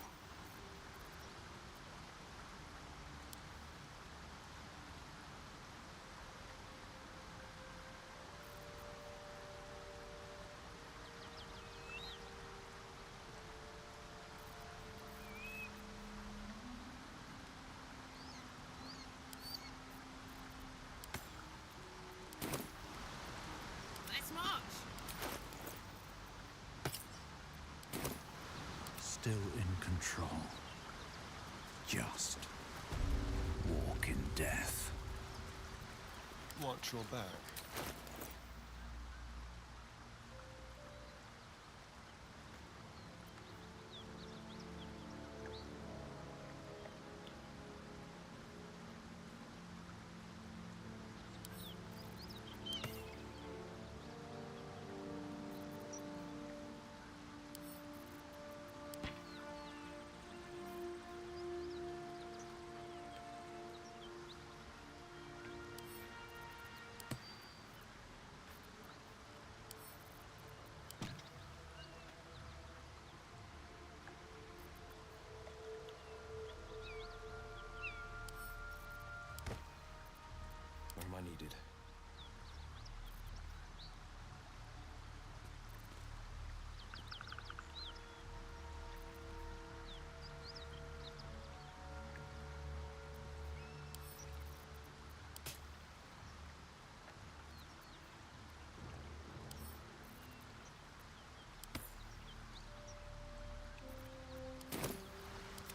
Let's march. Still in control. Just walk in death. Watch your back.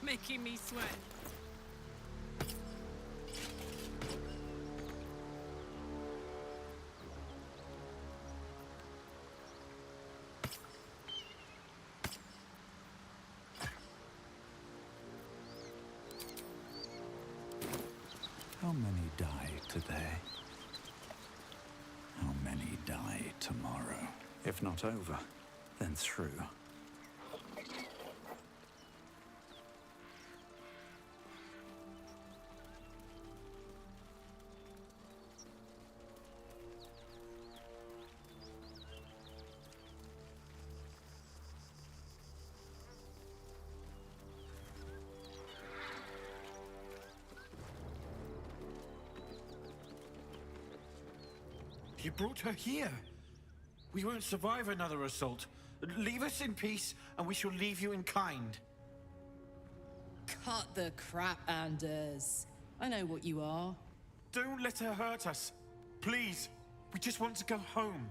Making me sweat. How many die today? How many die tomorrow? If not over, then through. You brought her here. We won't survive another assault. Leave us in peace, and we shall leave you in kind. Cut the crap, Anders. I know what you are. Don't let her hurt us. Please. We just want to go home.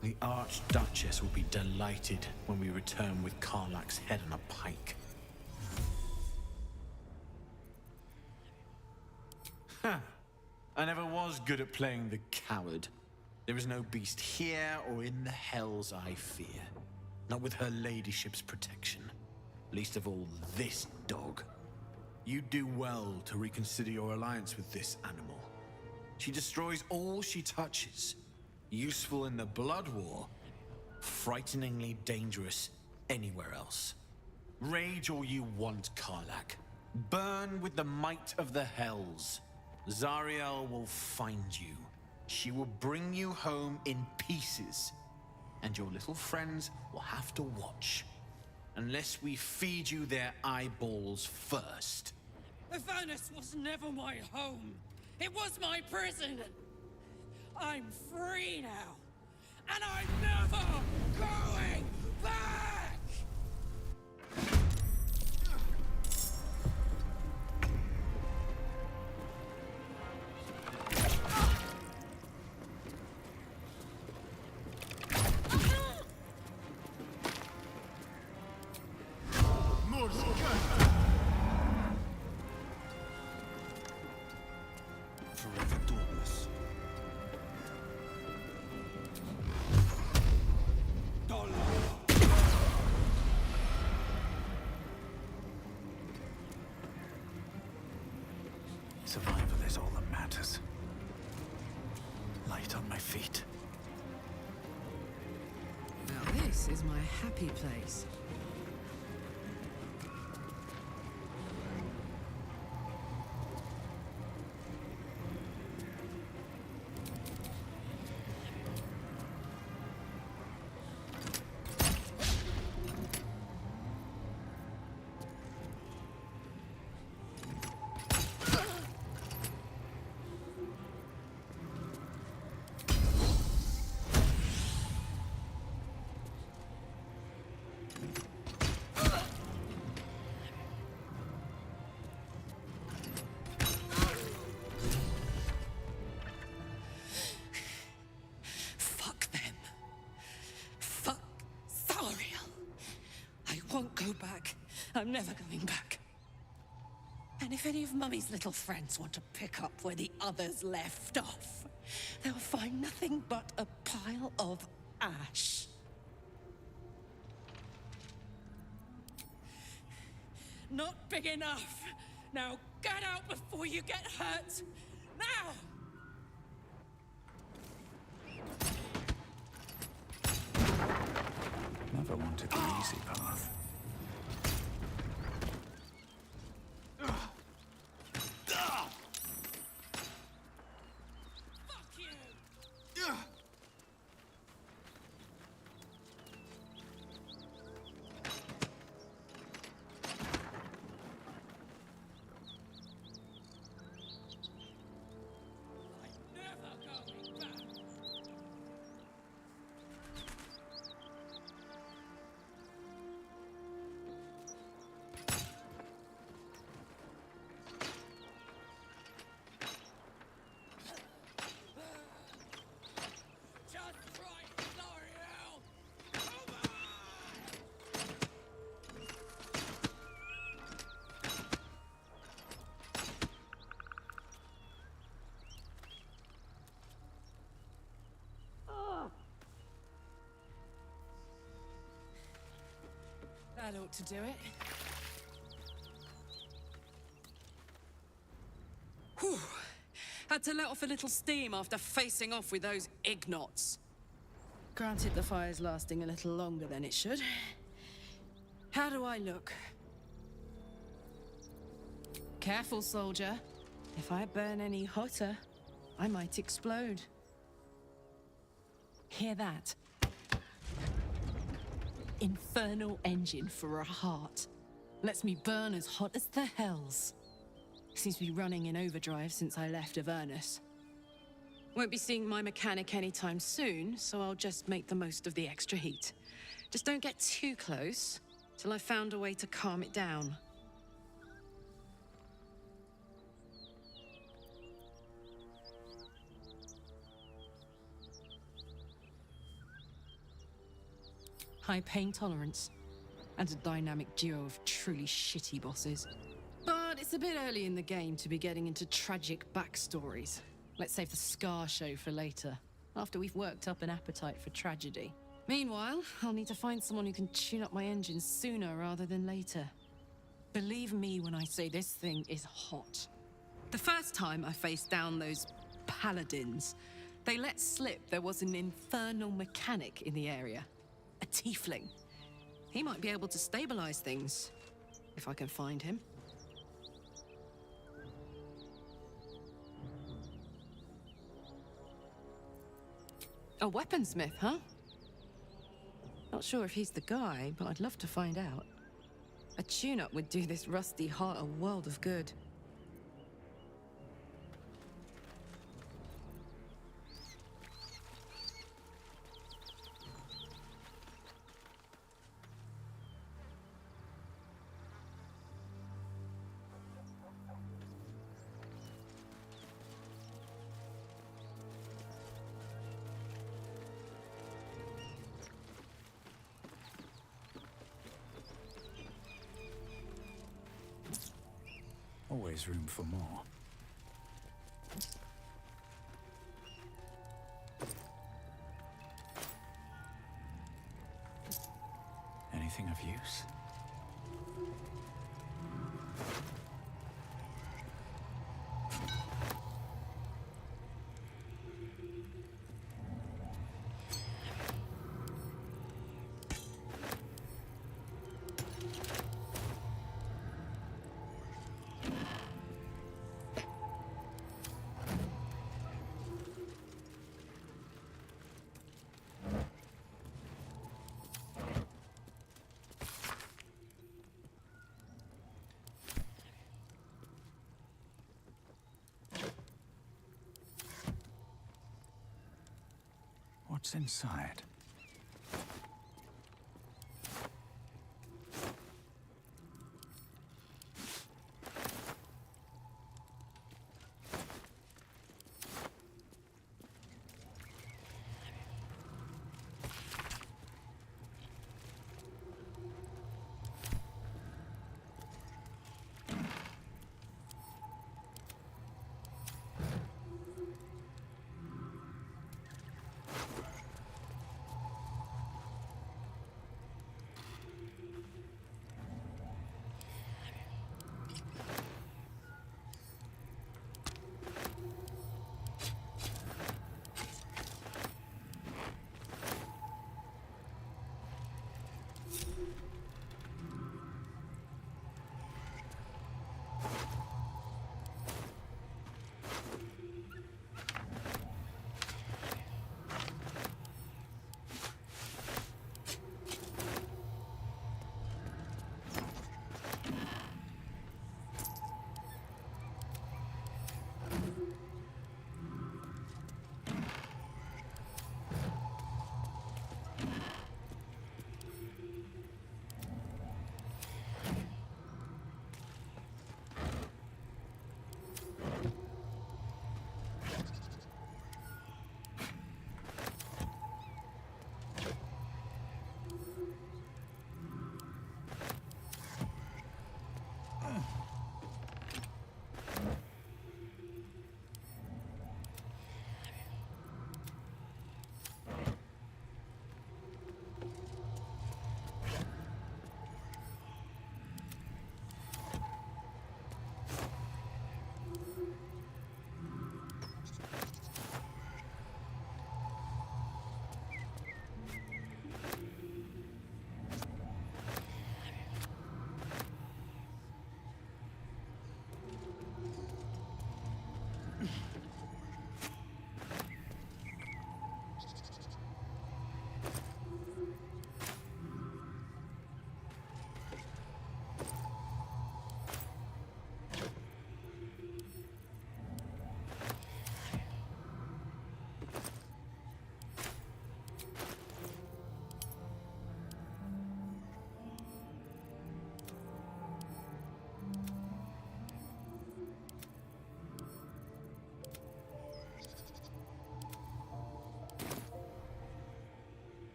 The Archduchess will be delighted when we return with Karlach's head on a pike. Huh. I never was good at playing the coward. There is no beast here or in the hells I fear. Not with her ladyship's protection. Least of all, this dog. You do well to reconsider your alliance with this animal. She destroys all she touches. Useful in the Blood War, frighteningly dangerous anywhere else. Rage all you want, Karlach. Burn with the might of the hells. Zariel will find you. She will bring you home in pieces. And your little friends will have to watch. Unless we feed you their eyeballs first. Avernus was never my home. It was my prison. I'm free now, and I'm never going back! Forever dauntless. Survival is all that matters. Light on my feet. Now this is my happy place. Won't go back. I'm never going back. And if any of Mummy's little friends want to pick up where the others left off, they'll find nothing but a pile of ash. Not big enough. Now get out before you get hurt. Now! Never wanted the easy path. ought to do it. Whew. Had to let off a little steam after facing off with those Ignots. Granted, the fire's lasting a little longer than it should. How do I look? Careful, soldier. If I burn any hotter, I might explode. Hear that? Infernal engine for a heart. Lets me burn as hot as the hells. Seems to be running in overdrive since I left Avernus. Won't be seeing my mechanic anytime soon, so I'll just make the most of the extra heat. Just don't get too close, till I've found a way to calm it down. High pain tolerance, and a dynamic duo of truly shitty bosses. But it's a bit early in the game to be getting into tragic backstories. Let's save the Scar show for later, after we've worked up an appetite for tragedy. Meanwhile, I'll need to find someone who can tune up my engine sooner rather than later. Believe me when I say this thing is hot. The first time I faced down those paladins, they let slip there was an infernal mechanic in the area. A tiefling. He might be able to stabilize things, if I can find him. A weaponsmith, huh? Not sure if he's the guy, but I'd love to find out. A tune-up would do this rusty heart a world of good. Always room for more. Anything of use? What's inside?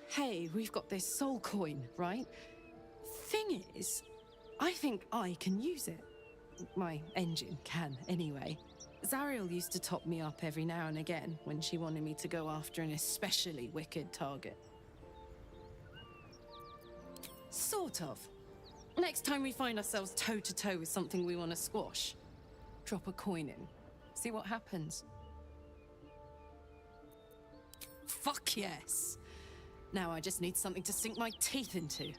hey, we've got this soul coin, right? Thing is, I think I can use it. My engine can, anyway. Zariel used to top me up every now and again when she wanted me to go after an especially wicked target. Sort of. Next time we find ourselves toe-to-toe with something we want to squash, drop a coin in. See what happens. Fuck yes! Now I just need something to sink my teeth into.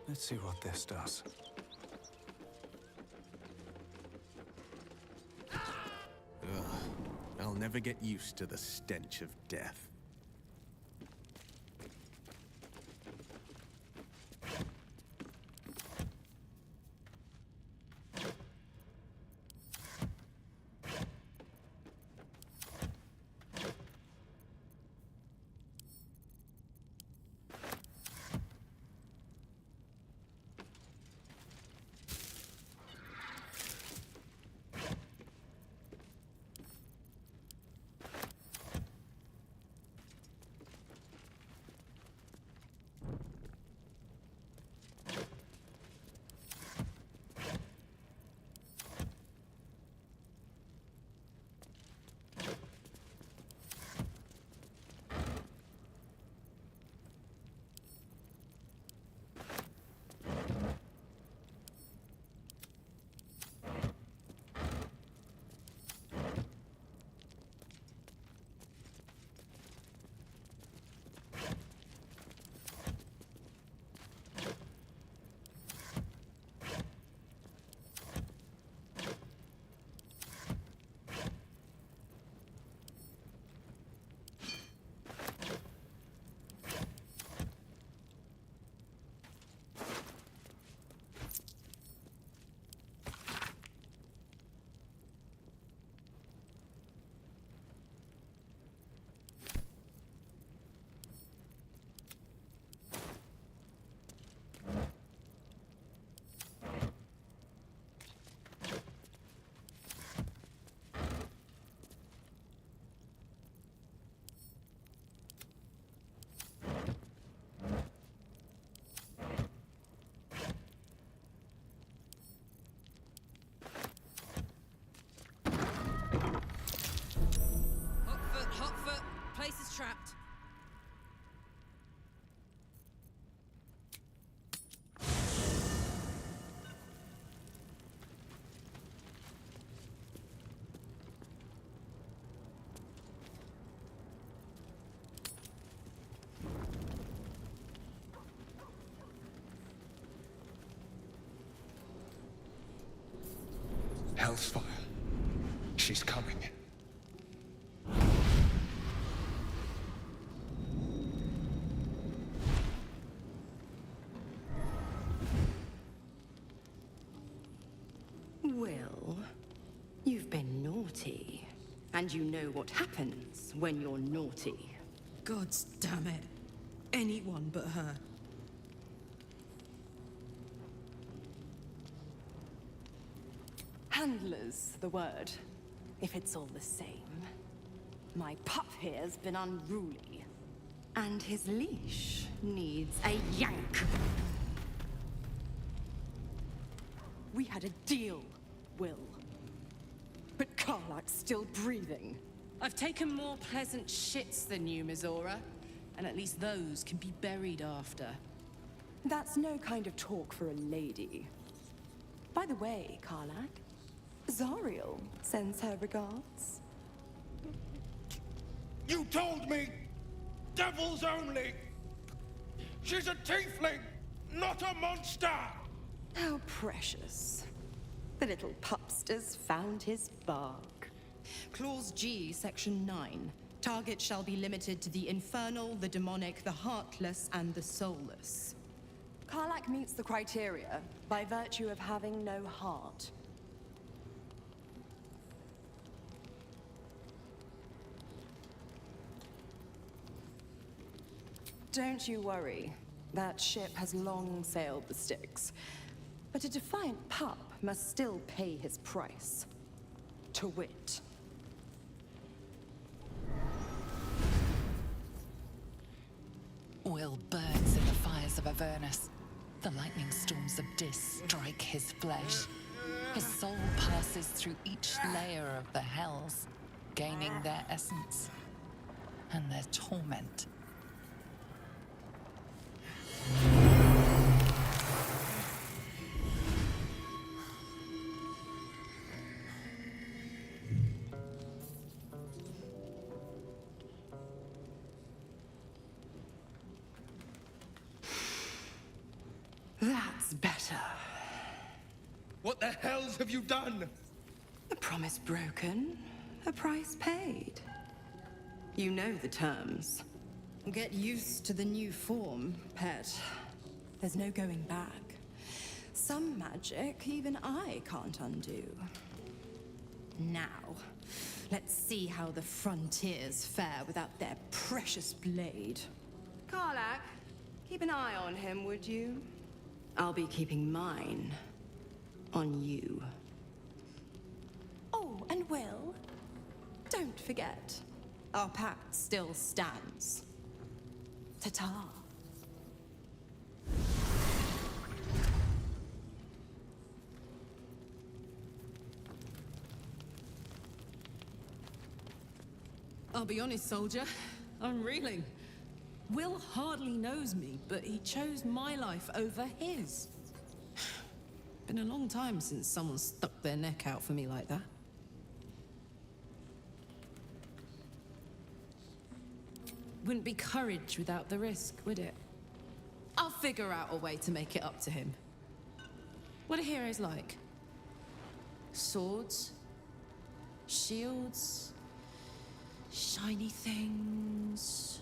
Let's see what this does. Ugh. I'll never get used to the stench of death. Hot foot. Place is trapped. Hellsfire. She's coming. Will, you've been naughty. And you know what happens when you're naughty. Gods damn it. Anyone but her. Handler's the word, if it's all the same. My pup here's been unruly. And his leash needs a yank. We had a deal, Will. But Karlak's still breathing. I've taken more pleasant shits than you, Mizora. And at least those can be buried after. That's no kind of talk for a lady. By the way, Karlak, Zariel sends her regards. You told me! Devils only! She's a tiefling, not a monster! How precious. The little pupster's found his bark. Clause G, Section 9. Target shall be limited to the infernal, the demonic, the heartless, and the soulless. Karlak meets the criteria by virtue of having no heart. Don't you worry. That ship has long sailed the Styx. But a defiant pup must still pay his price. To wit. Will burns in the fires of Avernus. The lightning storms of Dis strike his flesh. His soul passes through each layer of the hells, gaining their essence and their torment. That's better. What the hells have you done? A promise broken, a price paid. You know the terms. Get used to the new form, pet. There's no going back. Some magic even I can't undo. Now, let's see how the frontiers fare without their precious blade. Karlak, keep an eye on him, would you? I'll be keeping mine on you. Oh, and Will, don't forget, our pact still stands. Ta-ta. I'll be honest, soldier. I'm reeling. Will hardly knows me, but he chose my life over his. Been a long time since someone stuck their neck out for me like that. Wouldn't be courage without the risk, would it? I'll figure out a way to make it up to him. What are heroes like? Swords? Shields? Shiny things?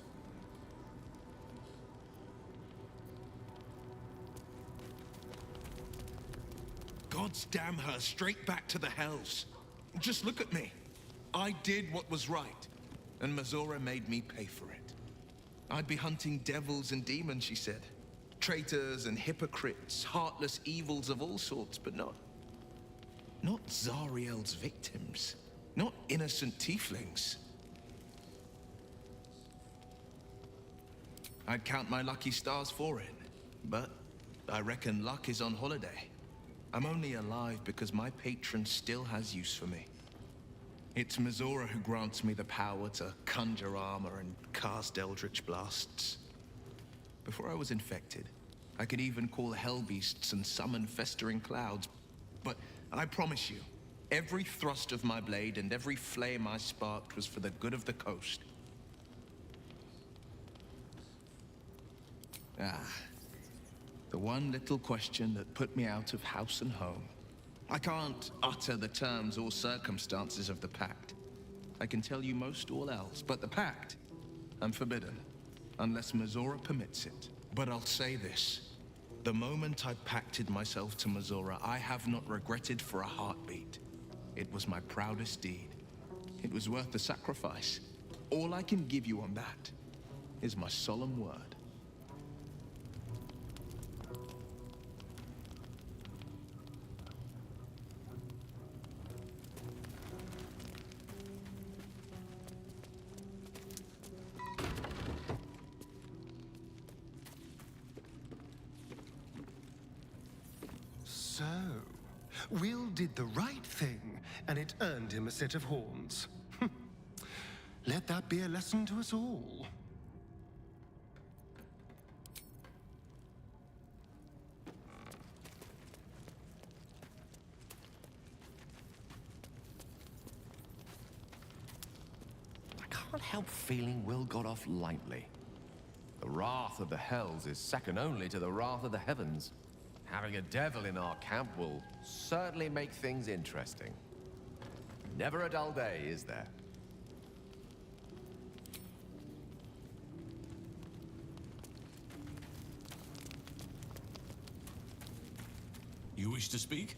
Gods damn her, straight back to the hells. Just look at me. I did what was right, and Mazora made me pay for it. I'd be hunting devils and demons, she said. Traitors and hypocrites, heartless evils of all sorts, but not Zariel's victims. Not innocent tieflings. I'd count my lucky stars for it, but I reckon luck is on holiday. I'm only alive because my patron still has use for me. It's Mazora who grants me the power to conjure armor and cast eldritch blasts. Before I was infected, I could even call hell beasts and summon festering clouds. But I promise you, every thrust of my blade and every flame I sparked was for the good of the coast. The one little question that put me out of house and home. I can't utter the terms or circumstances of the pact. I can tell you most all else, but the pact, I'm forbidden, unless Mazora permits it. But I'll say this. The moment I pacted myself to Mazora, I have not regretted for a heartbeat. It was my proudest deed. It was worth the sacrifice. All I can give you on that is my solemn word. So, Will did the right thing, and it earned him a set of horns. Let that be a lesson to us all. help feeling Will got off lightly. The wrath of the hells is second only to the wrath of the heavens. Having a devil in our camp will certainly make things interesting. Never a dull day, is there? You wish to speak?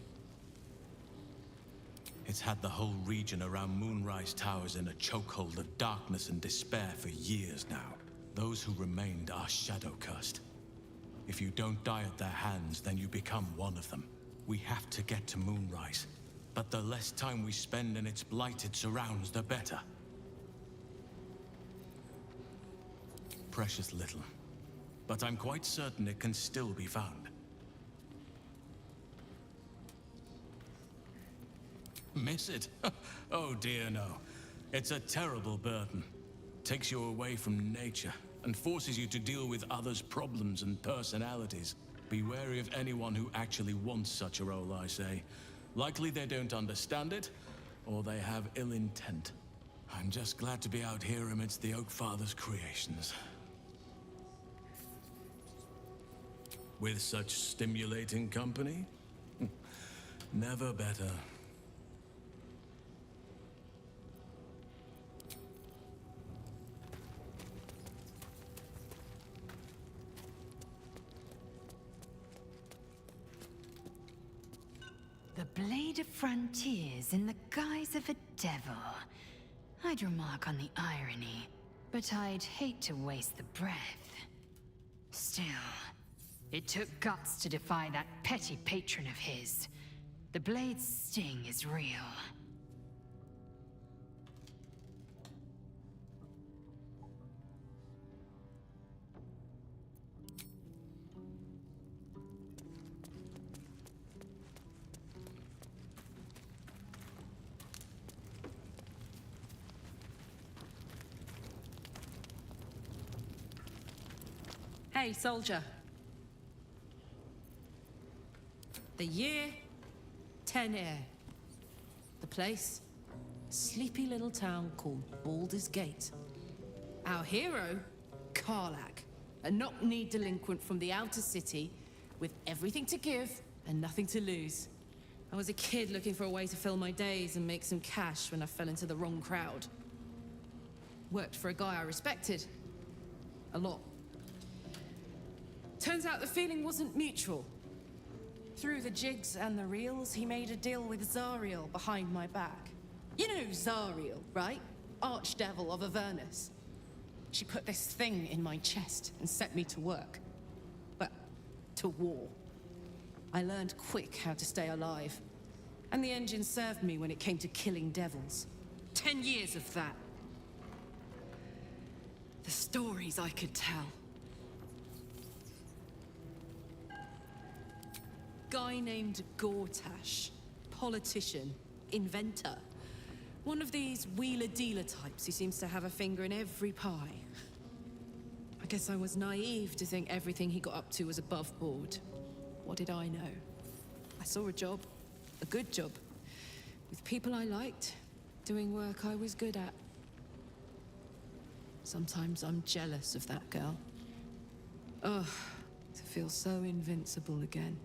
It's had the whole region around Moonrise Towers in a chokehold of darkness and despair for years now. Those who remained are shadow-cursed. If you don't die at their hands, then you become one of them. We have to get to Moonrise, but the less time we spend in its blighted surrounds, the better. Precious little, but I'm quite certain it can still be found. Miss it? Oh dear, no. It's a terrible burden. Takes you away from nature and forces you to deal with others' problems and personalities. Be wary of anyone who actually wants such a role, I say. Likely they don't understand it, or they have ill intent. I'm just glad to be out here amidst the Oak Father's creations. With such stimulating company? Never better. The Blade of Frontiers in the guise of a devil. I'd remark on the irony, but I'd hate to waste the breath. Still, it took guts to defy that petty patron of his. The Blade's sting is real. Hey, soldier. The year, 10 air. The place, a sleepy little town called Baldur's Gate. Our hero, Karlach, a knock-kneed delinquent from the outer city with everything to give and nothing to lose. I was a kid looking for a way to fill my days and make some cash when I fell into the wrong crowd. Worked for a guy I respected. A lot. Turns out the feeling wasn't mutual. Through the jigs and the reels, he made a deal with Zariel behind my back. You know Zariel, right? Archdevil of Avernus. She put this thing in my chest and set me to work. But to war. I learned quick how to stay alive. And the engine served me when it came to killing devils. 10 years of that. The stories I could tell. Guy named Gortash. Politician. Inventor. One of these wheeler-dealer types who seems to have a finger in every pie. I guess I was naive to think everything he got up to was above board. What did I know? I saw a job. A good job. With people I liked. Doing work I was good at. Sometimes I'm jealous of that girl. Ugh, to feel so invincible again.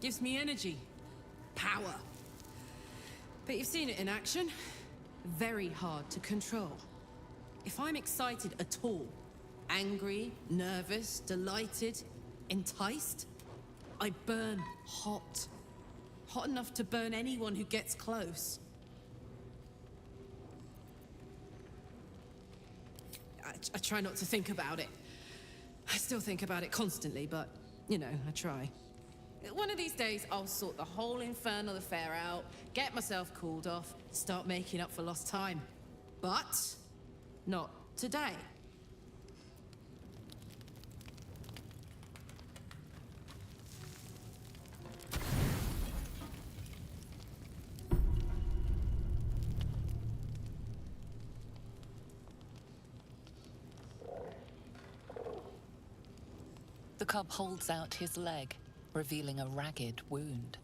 Gives me energy. Power. But you've seen it in action. Very hard to control. If I'm excited at all, angry, nervous, delighted, enticed, I burn hot. Hot enough to burn anyone who gets close. I try not to think about it. I still think about it constantly, but, you know, I try. One of these days, I'll sort the whole infernal affair out, get myself cooled off, start making up for lost time. But not today. The cub holds out his leg, revealing a ragged wound.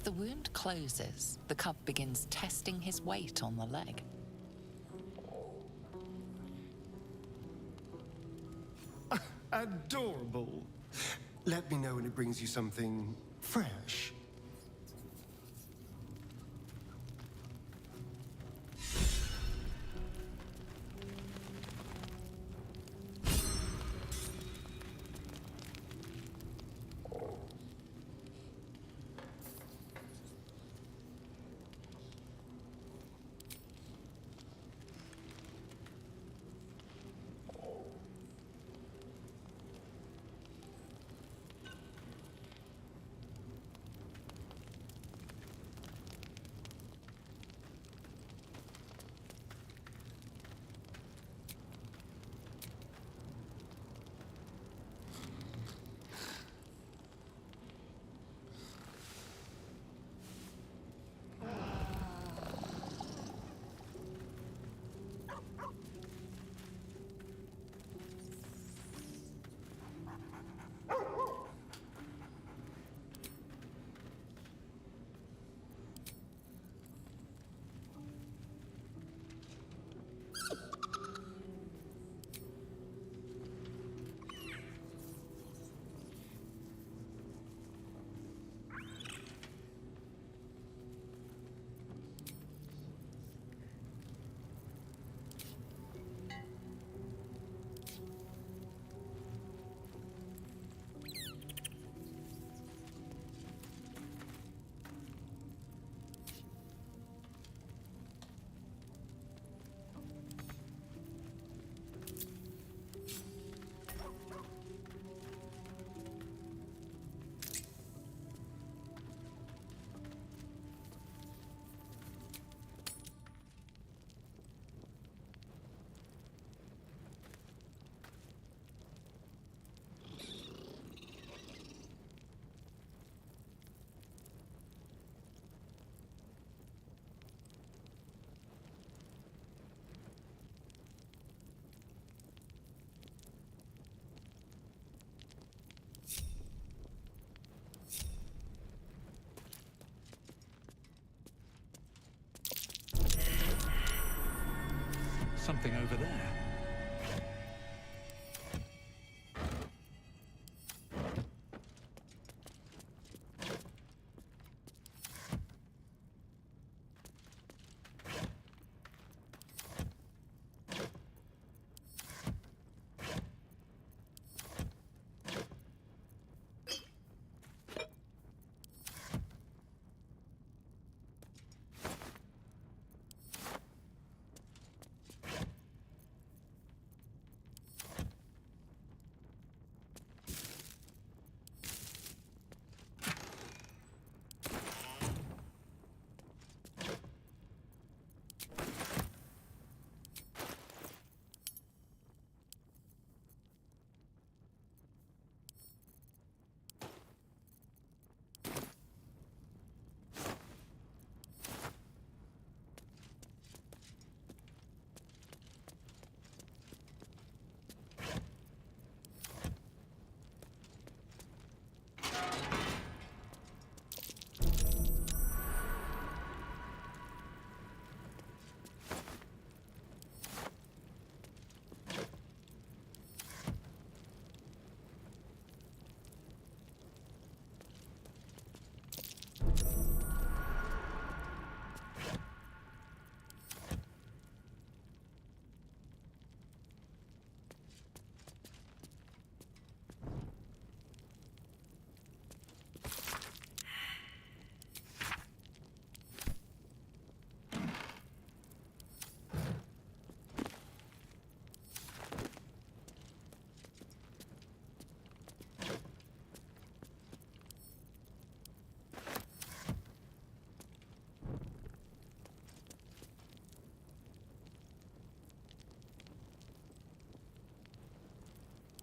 the wound closes, the cub begins testing his weight on the leg. Adorable. Let me know when it brings you something fresh. Something over there.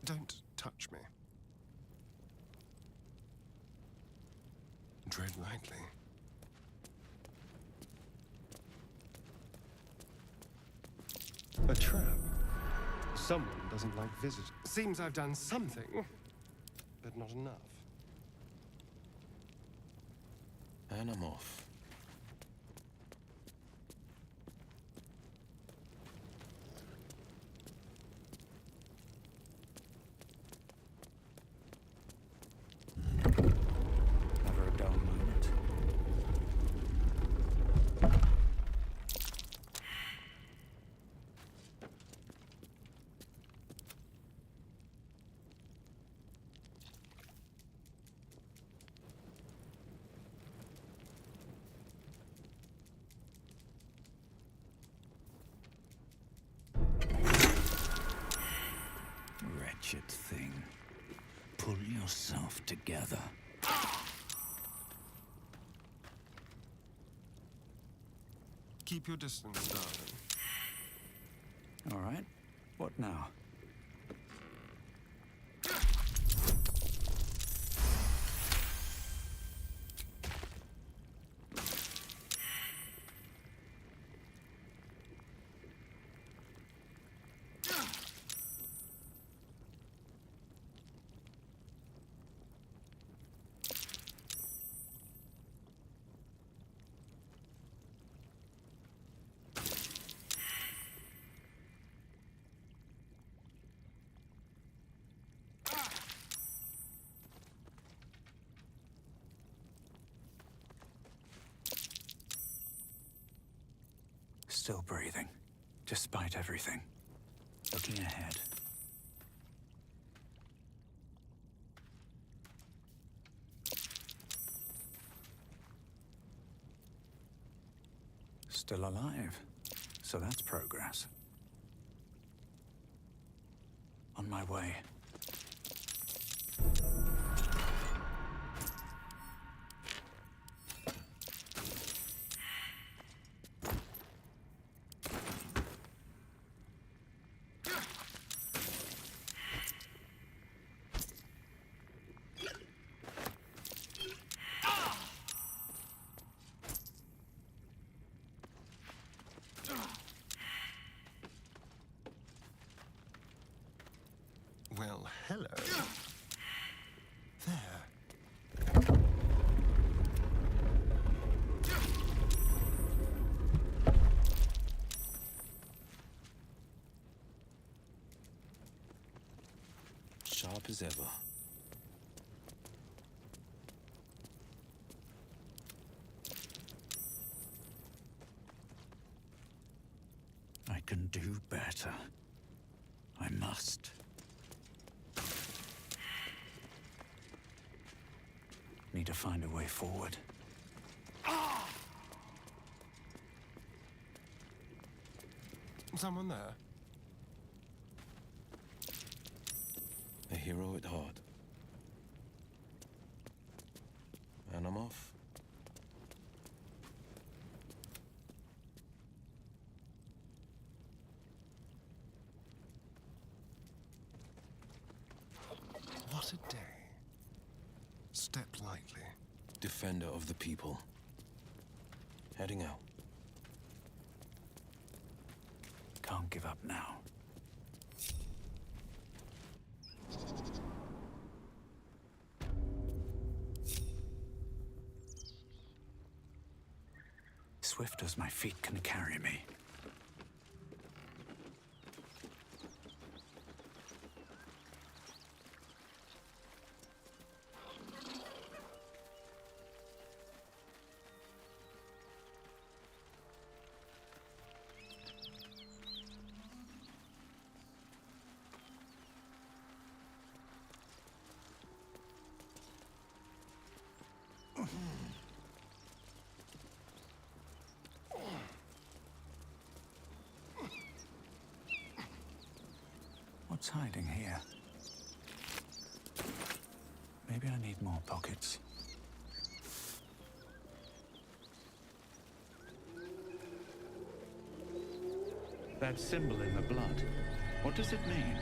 Don't touch me. Tread lightly. A trap. Someone doesn't like visitors. Seems I've done something, but not enough. And I'm off. Never a dull moment. Wretched thing. Pull yourself together. Keep your distance, darling. All right. What now? Still breathing, despite everything. Looking ahead. Still alive, so that's progress. On my way. Well, hello. There. Sharp as ever. I can do better. I must. Need to find a way forward. Someone there? A hero at heart. And I'm off. What a day. Step lightly. Defender of the people. Heading out. Can't give up now. Swift as my feet can carry me. What's hiding here? Maybe I need more pockets. That symbol in the blood, what does it mean?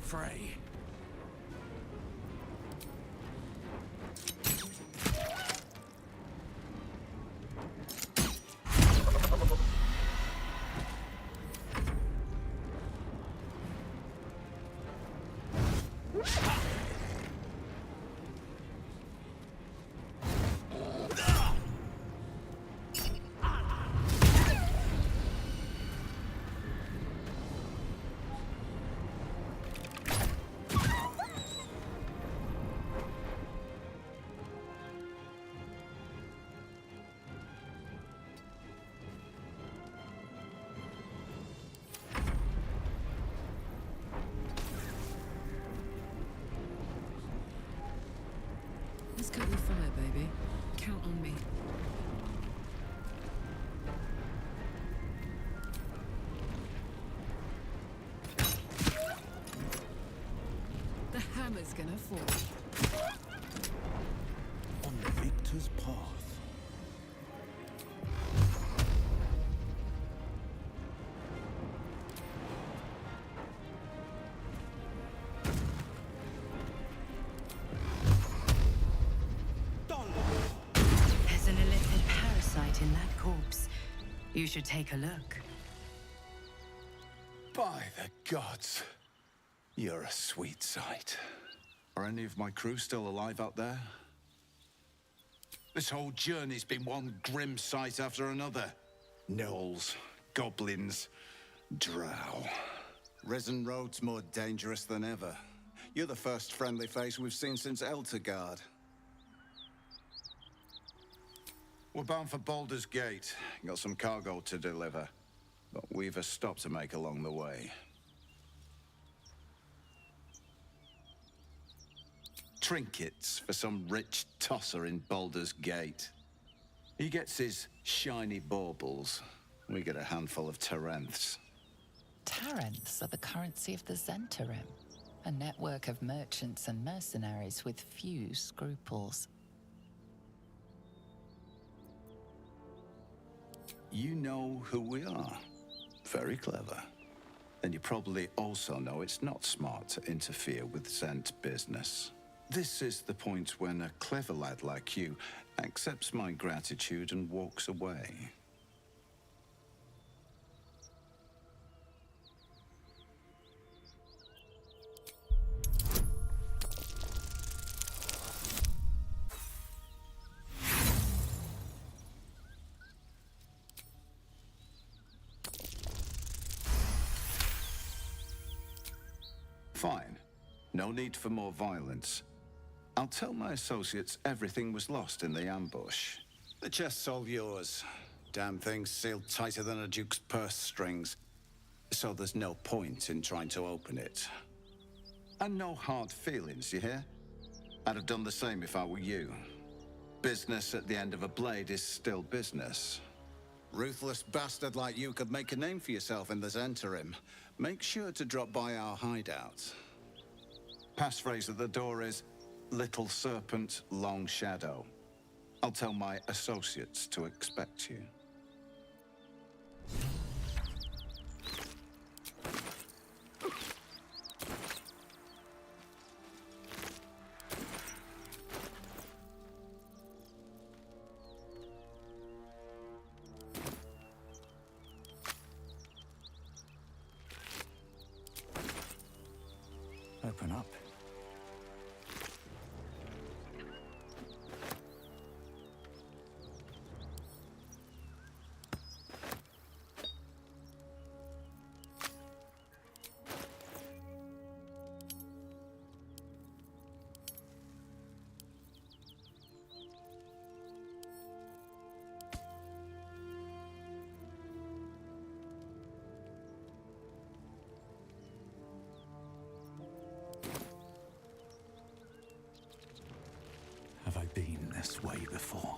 fray. Let's cut your fire, baby. Count on me. The hammer's gonna fall. On the victor's path. There's an illithid parasite in that corpse. You should take a look. By the gods, you're a sweet sight. Are any of my crew still alive out there? This whole journey's been one grim sight after another. Gnolls, goblins, drow. Risen Road's more dangerous than ever. You're the first friendly face we've seen since Eltergard. We're bound for Baldur's Gate. Got some cargo to deliver. But we've a stop to make along the way. Trinkets for some rich tosser in Baldur's Gate. He gets his shiny baubles. We get a handful of Tarenths. Tarenths are the currency of the Zentarim, a network of merchants and mercenaries with few scruples. You know who we are. Very clever. And you probably also know it's not smart to interfere with Zent business. This is the point when a clever lad like you accepts my gratitude and walks away. Fine. No need for more violence. I'll tell my associates everything was lost in the ambush. The chest's all yours. Damn thing's sealed tighter than a duke's purse strings. So there's no point in trying to open it. And no hard feelings, you hear? I'd have done the same if I were you. Business at the end of a blade is still business. Ruthless bastard like you could make a name for yourself in the Zentarim. Make sure to drop by our hideout. Passphrase at the door is, Little Serpent, Long Shadow. I'll tell my associates to expect you. Open up. Have I been this way before?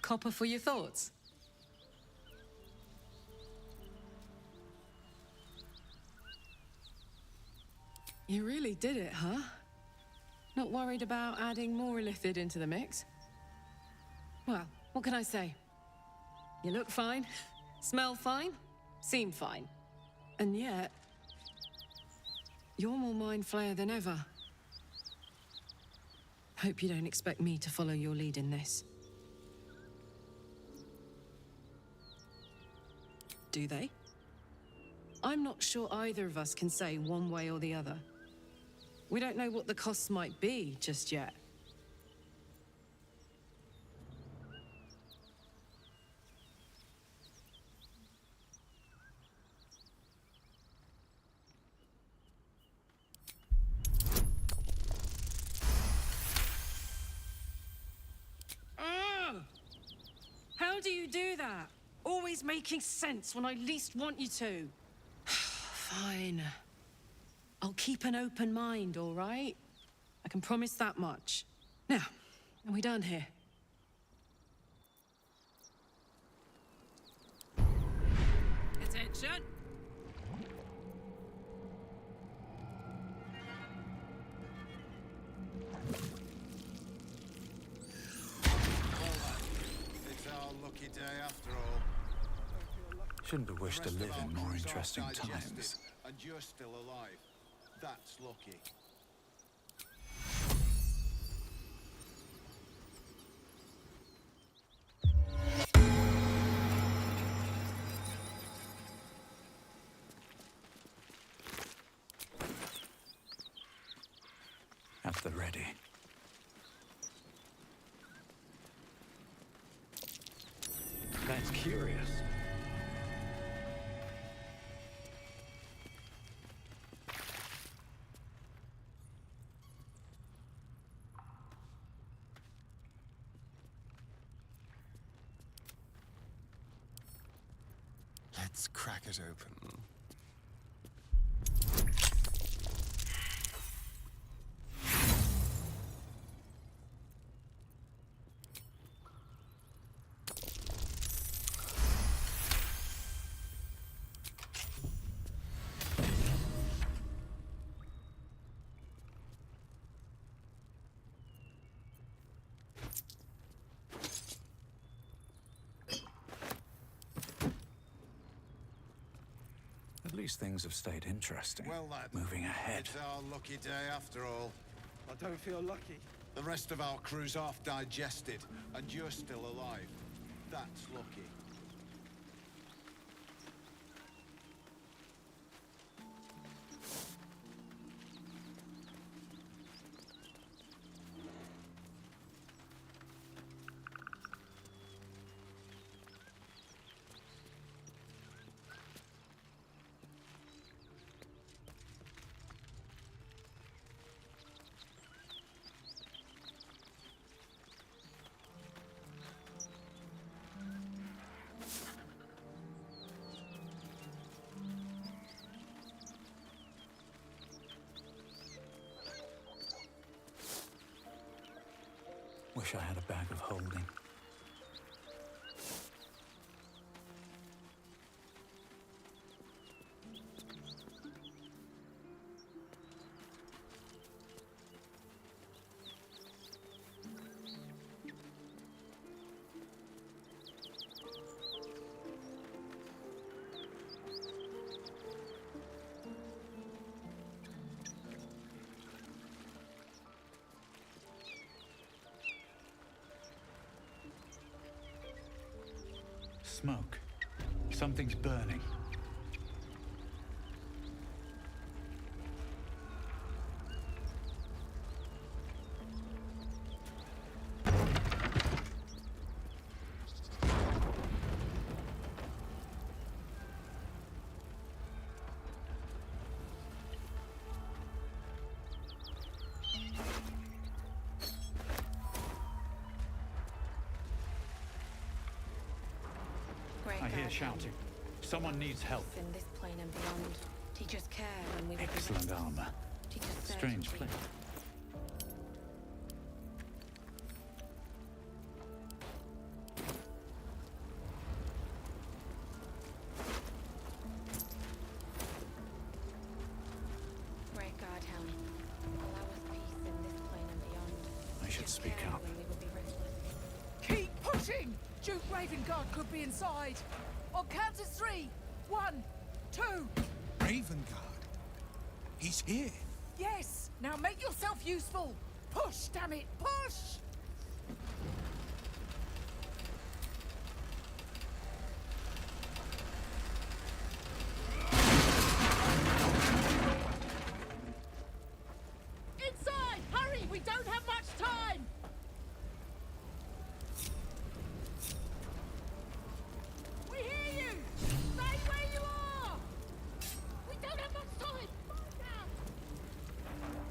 copper for your thoughts? You really did it, huh? Not worried about adding more illithid into the mix? Well, what can I say? You look fine, smell fine, seem fine. And yet, you're more mind flayer than ever. Hope you don't expect me to follow your lead in this. Do they? I'm not sure either of us can say one way or the other. We don't know what the costs might be just yet. How do you do that? Always making sense when I least want you to. Fine. I'll keep an open mind, all right? I can promise that much. Now, are we done here? Attention! It's our lucky day after all. Shouldn't have wished to live in more interesting times. And you're still alive. That's lucky. At the ready. That's curious. Let's crack it open. At least things have stayed interesting. Well, lad, moving ahead. It's our lucky day after all. I don't feel lucky. The rest of our crew's half digested, and you're still alive. That's lucky. Wish I had a bag of holding. Smoke. Something's burning. I hear shouting. Someone needs help. In this plane and beyond, teach us care when we were Excellent armor. Teach us Strange place. speak up. Keep pushing! Duke Ravengard could be inside. On count of 3. 1, 2. Ravengard? He's here. Yes! Now make yourself useful! Push, damn it! Push! Inside! Hurry! We don't have much time! We hear you! Stay where you are! We don't have much time! Find out!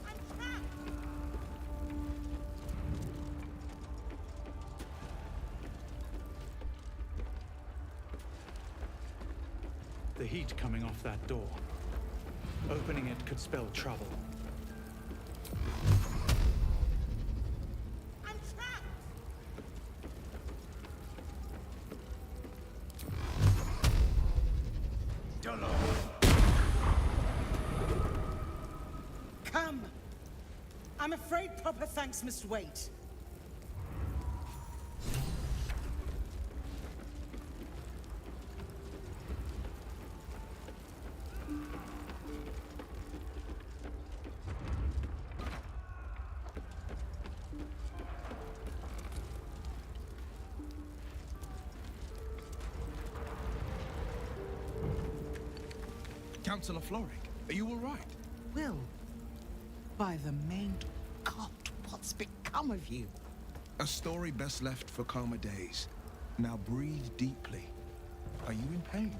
I'm trapped! The heat coming off that door. Opening it could spell trouble. I'm trapped! Come! I'm afraid proper thanks must wait. Councillor Floric, are you all right? Will, by the main God, what's become of you? A story best left for calmer days. Now breathe deeply. Are you in pain?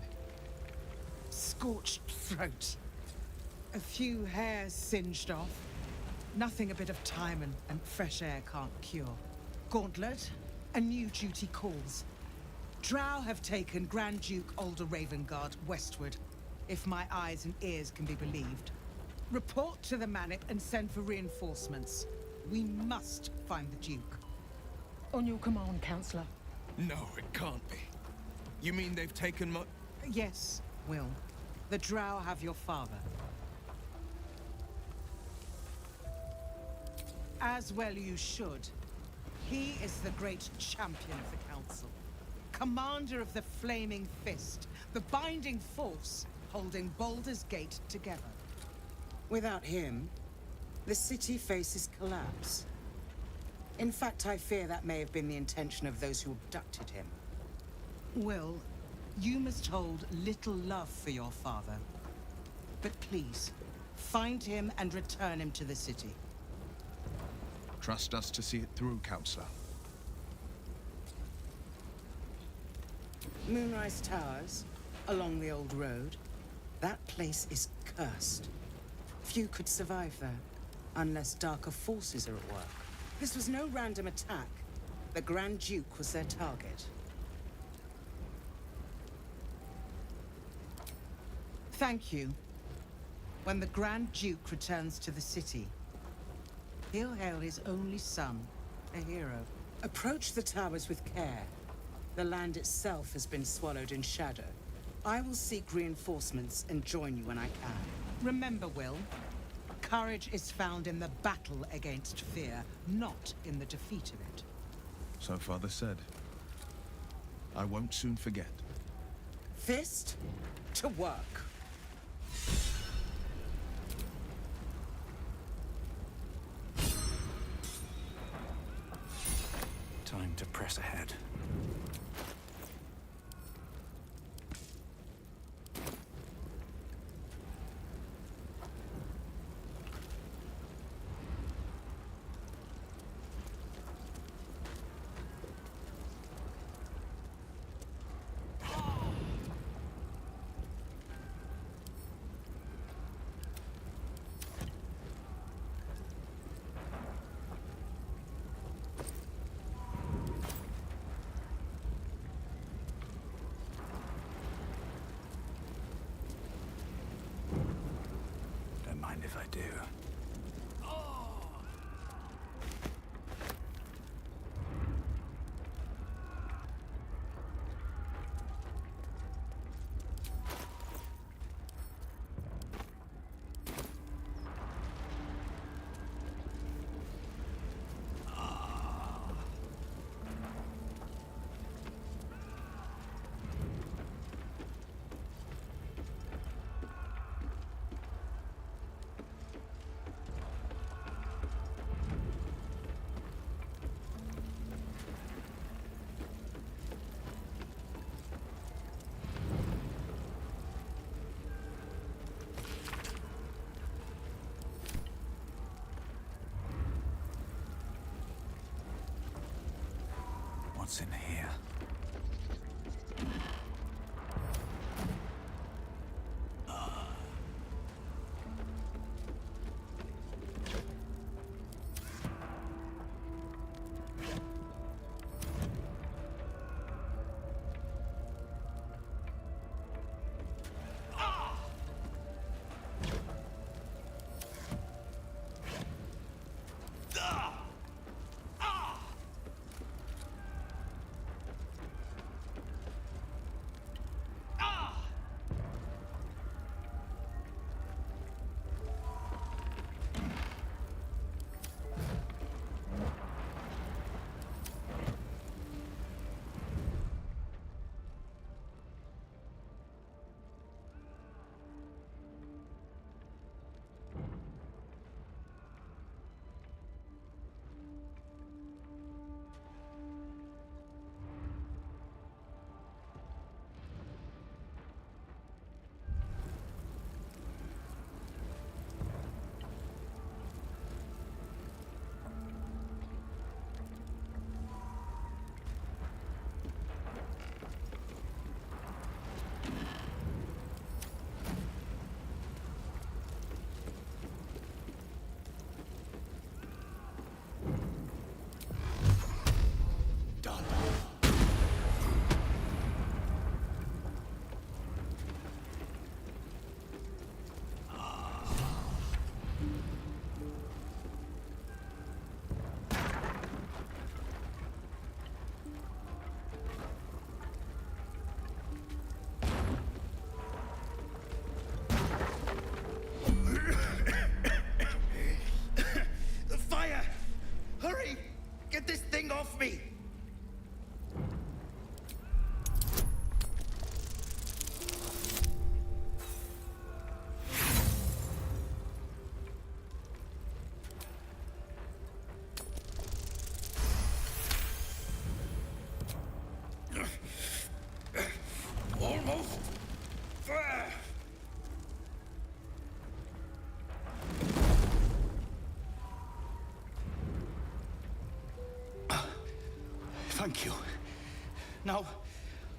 Scorched throat. A few hairs singed off. Nothing a bit of time and fresh air can't cure. Gauntlet, a new duty calls. Drow have taken Grand Duke Alder Ravengard westward, if my eyes and ears can be believed. Report to the Manip and send for reinforcements. We must find the Duke. On your command, Councillor. No, it can't be. You mean they've taken my... Yes, Will. The Drow have your father. As well you should. He is the great champion of the Council. Commander of the Flaming Fist, the binding force holding Baldur's Gate together. Without him, the city faces collapse. In fact, I fear that may have been the intention of those who abducted him. Will, you must hold little love for your father. But please, find him and return him to the city. Trust us to see it through, Councillor. Moonrise Towers, along the old road. That place is cursed. Few could survive there, unless darker forces are at work. This was no random attack. The Grand Duke was their target. Thank you. When the Grand Duke returns to the city, he'll hail his only son, a hero. Approach the towers with care. The land itself has been swallowed in shadow. I will seek reinforcements and join you when I can. Remember, Will, courage is found in the battle against fear, not in the defeat of it. So Father said. I won't soon forget. Fist to work. Time to press ahead. Don't mind if I do. What's in here? off me! Almost there! Thank you. Now,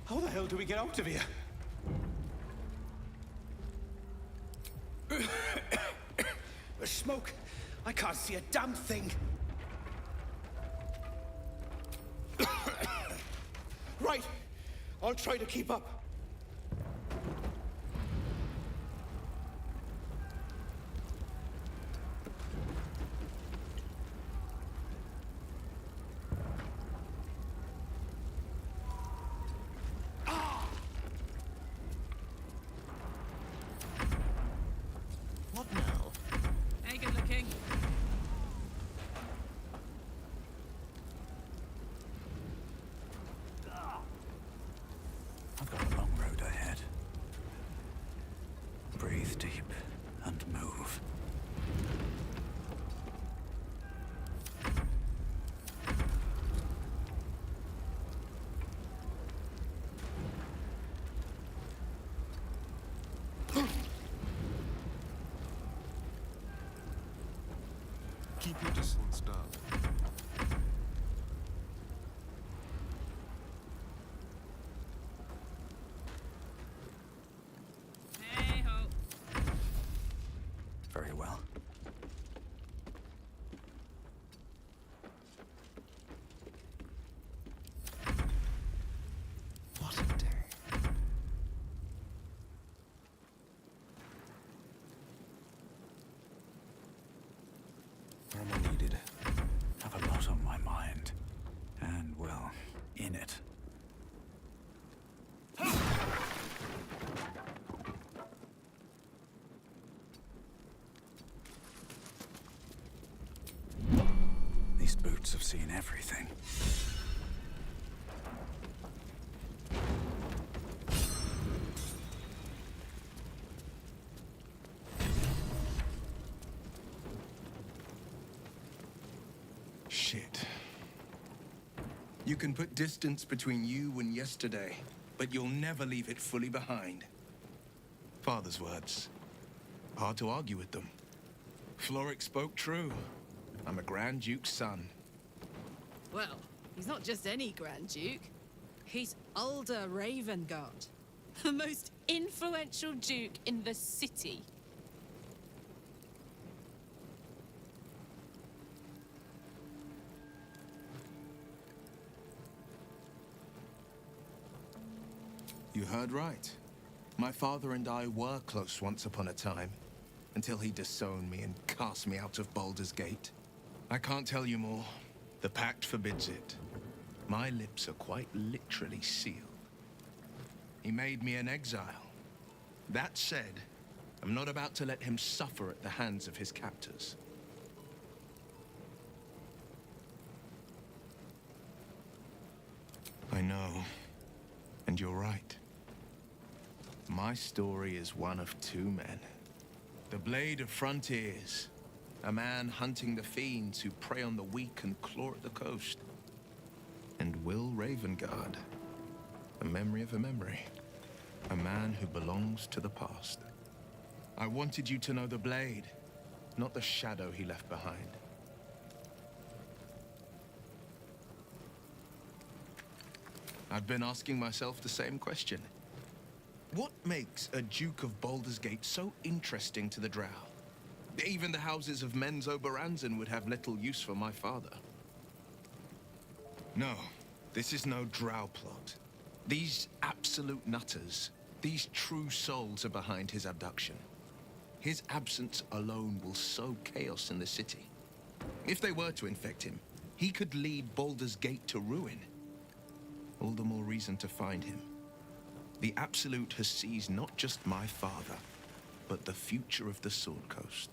how the hell do we get out of here? The smoke! I can't see a damn thing! Right! I'll try to keep up. What now? Hey, good looking. I've got a long road ahead. Breathe deep and move. Keep your distance down. Hey ho. Very well. What a day. Where am I needed? Have a lot on my mind. And, well, in it. These boots have seen everything. Shit. You can put distance between you and yesterday, but you'll never leave it fully behind. Father's words. Hard to argue with them. Floric spoke true. I'm a Grand Duke's son. Well, He's not just any Grand Duke. He's Ulder Ravengard, the most influential duke in the city. You heard right. My father and I were close once upon a time, until he disowned me and cast me out of Baldur's Gate. I can't tell you more. The pact forbids it. My lips are quite literally sealed. He made me an exile. That said, I'm not about to let him suffer at the hands of his captors. I know, and you're right. My story is one of two men. The Blade of Frontiers, a man hunting the fiends who prey on the weak and claw at the coast. And Will Ravengard, a memory of a memory, a man who belongs to the past. I wanted you to know the Blade, not the shadow he left behind. I've been asking myself the same question. What makes a Duke of Baldur's Gate so interesting to the Drow? Even the houses of Menzoberranzan would have little use for my father. No, this is no Drow plot. These absolute nutters, these true souls are behind his abduction. His absence alone will sow chaos in the city. If they were to infect him, he could lead Baldur's Gate to ruin. All the more reason to find him. The Absolute has seized not just my father, but the future of the Sword Coast.